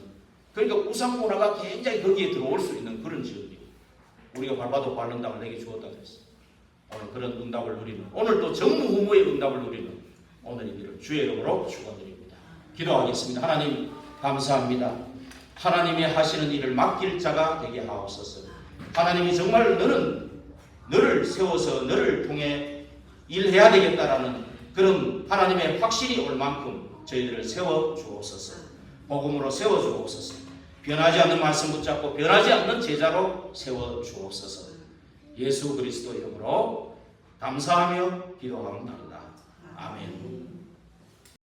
그러니까 우상 문화가 굉장히 거기에 들어올 수 있는 그런 지역이에요. 우리가 밟아도 밟는 땅을 내게 주었다 그랬어요. 오늘 그런 응답을 누리는 오늘 또 전무후무의 응답을 누리는 오늘이기를 주의 이름으로 축원드립니다. 기도하겠습니다. 하나님 감사합니다. 하나님이 하시는 일을 맡길 자가 되게 하옵소서. 하나님이 정말 너를 세워서 너를 통해 일해야 되겠다라는 그런 하나님의 확신이 올 만큼 저희들을 세워 주옵소서. 복음으로 세워 주옵소서. 변하지 않는 말씀 붙잡고 변하지 않는 제자로 세워 주옵소서. 예수 그리스도 이름으로 감사하며 기도합니다. 아멘.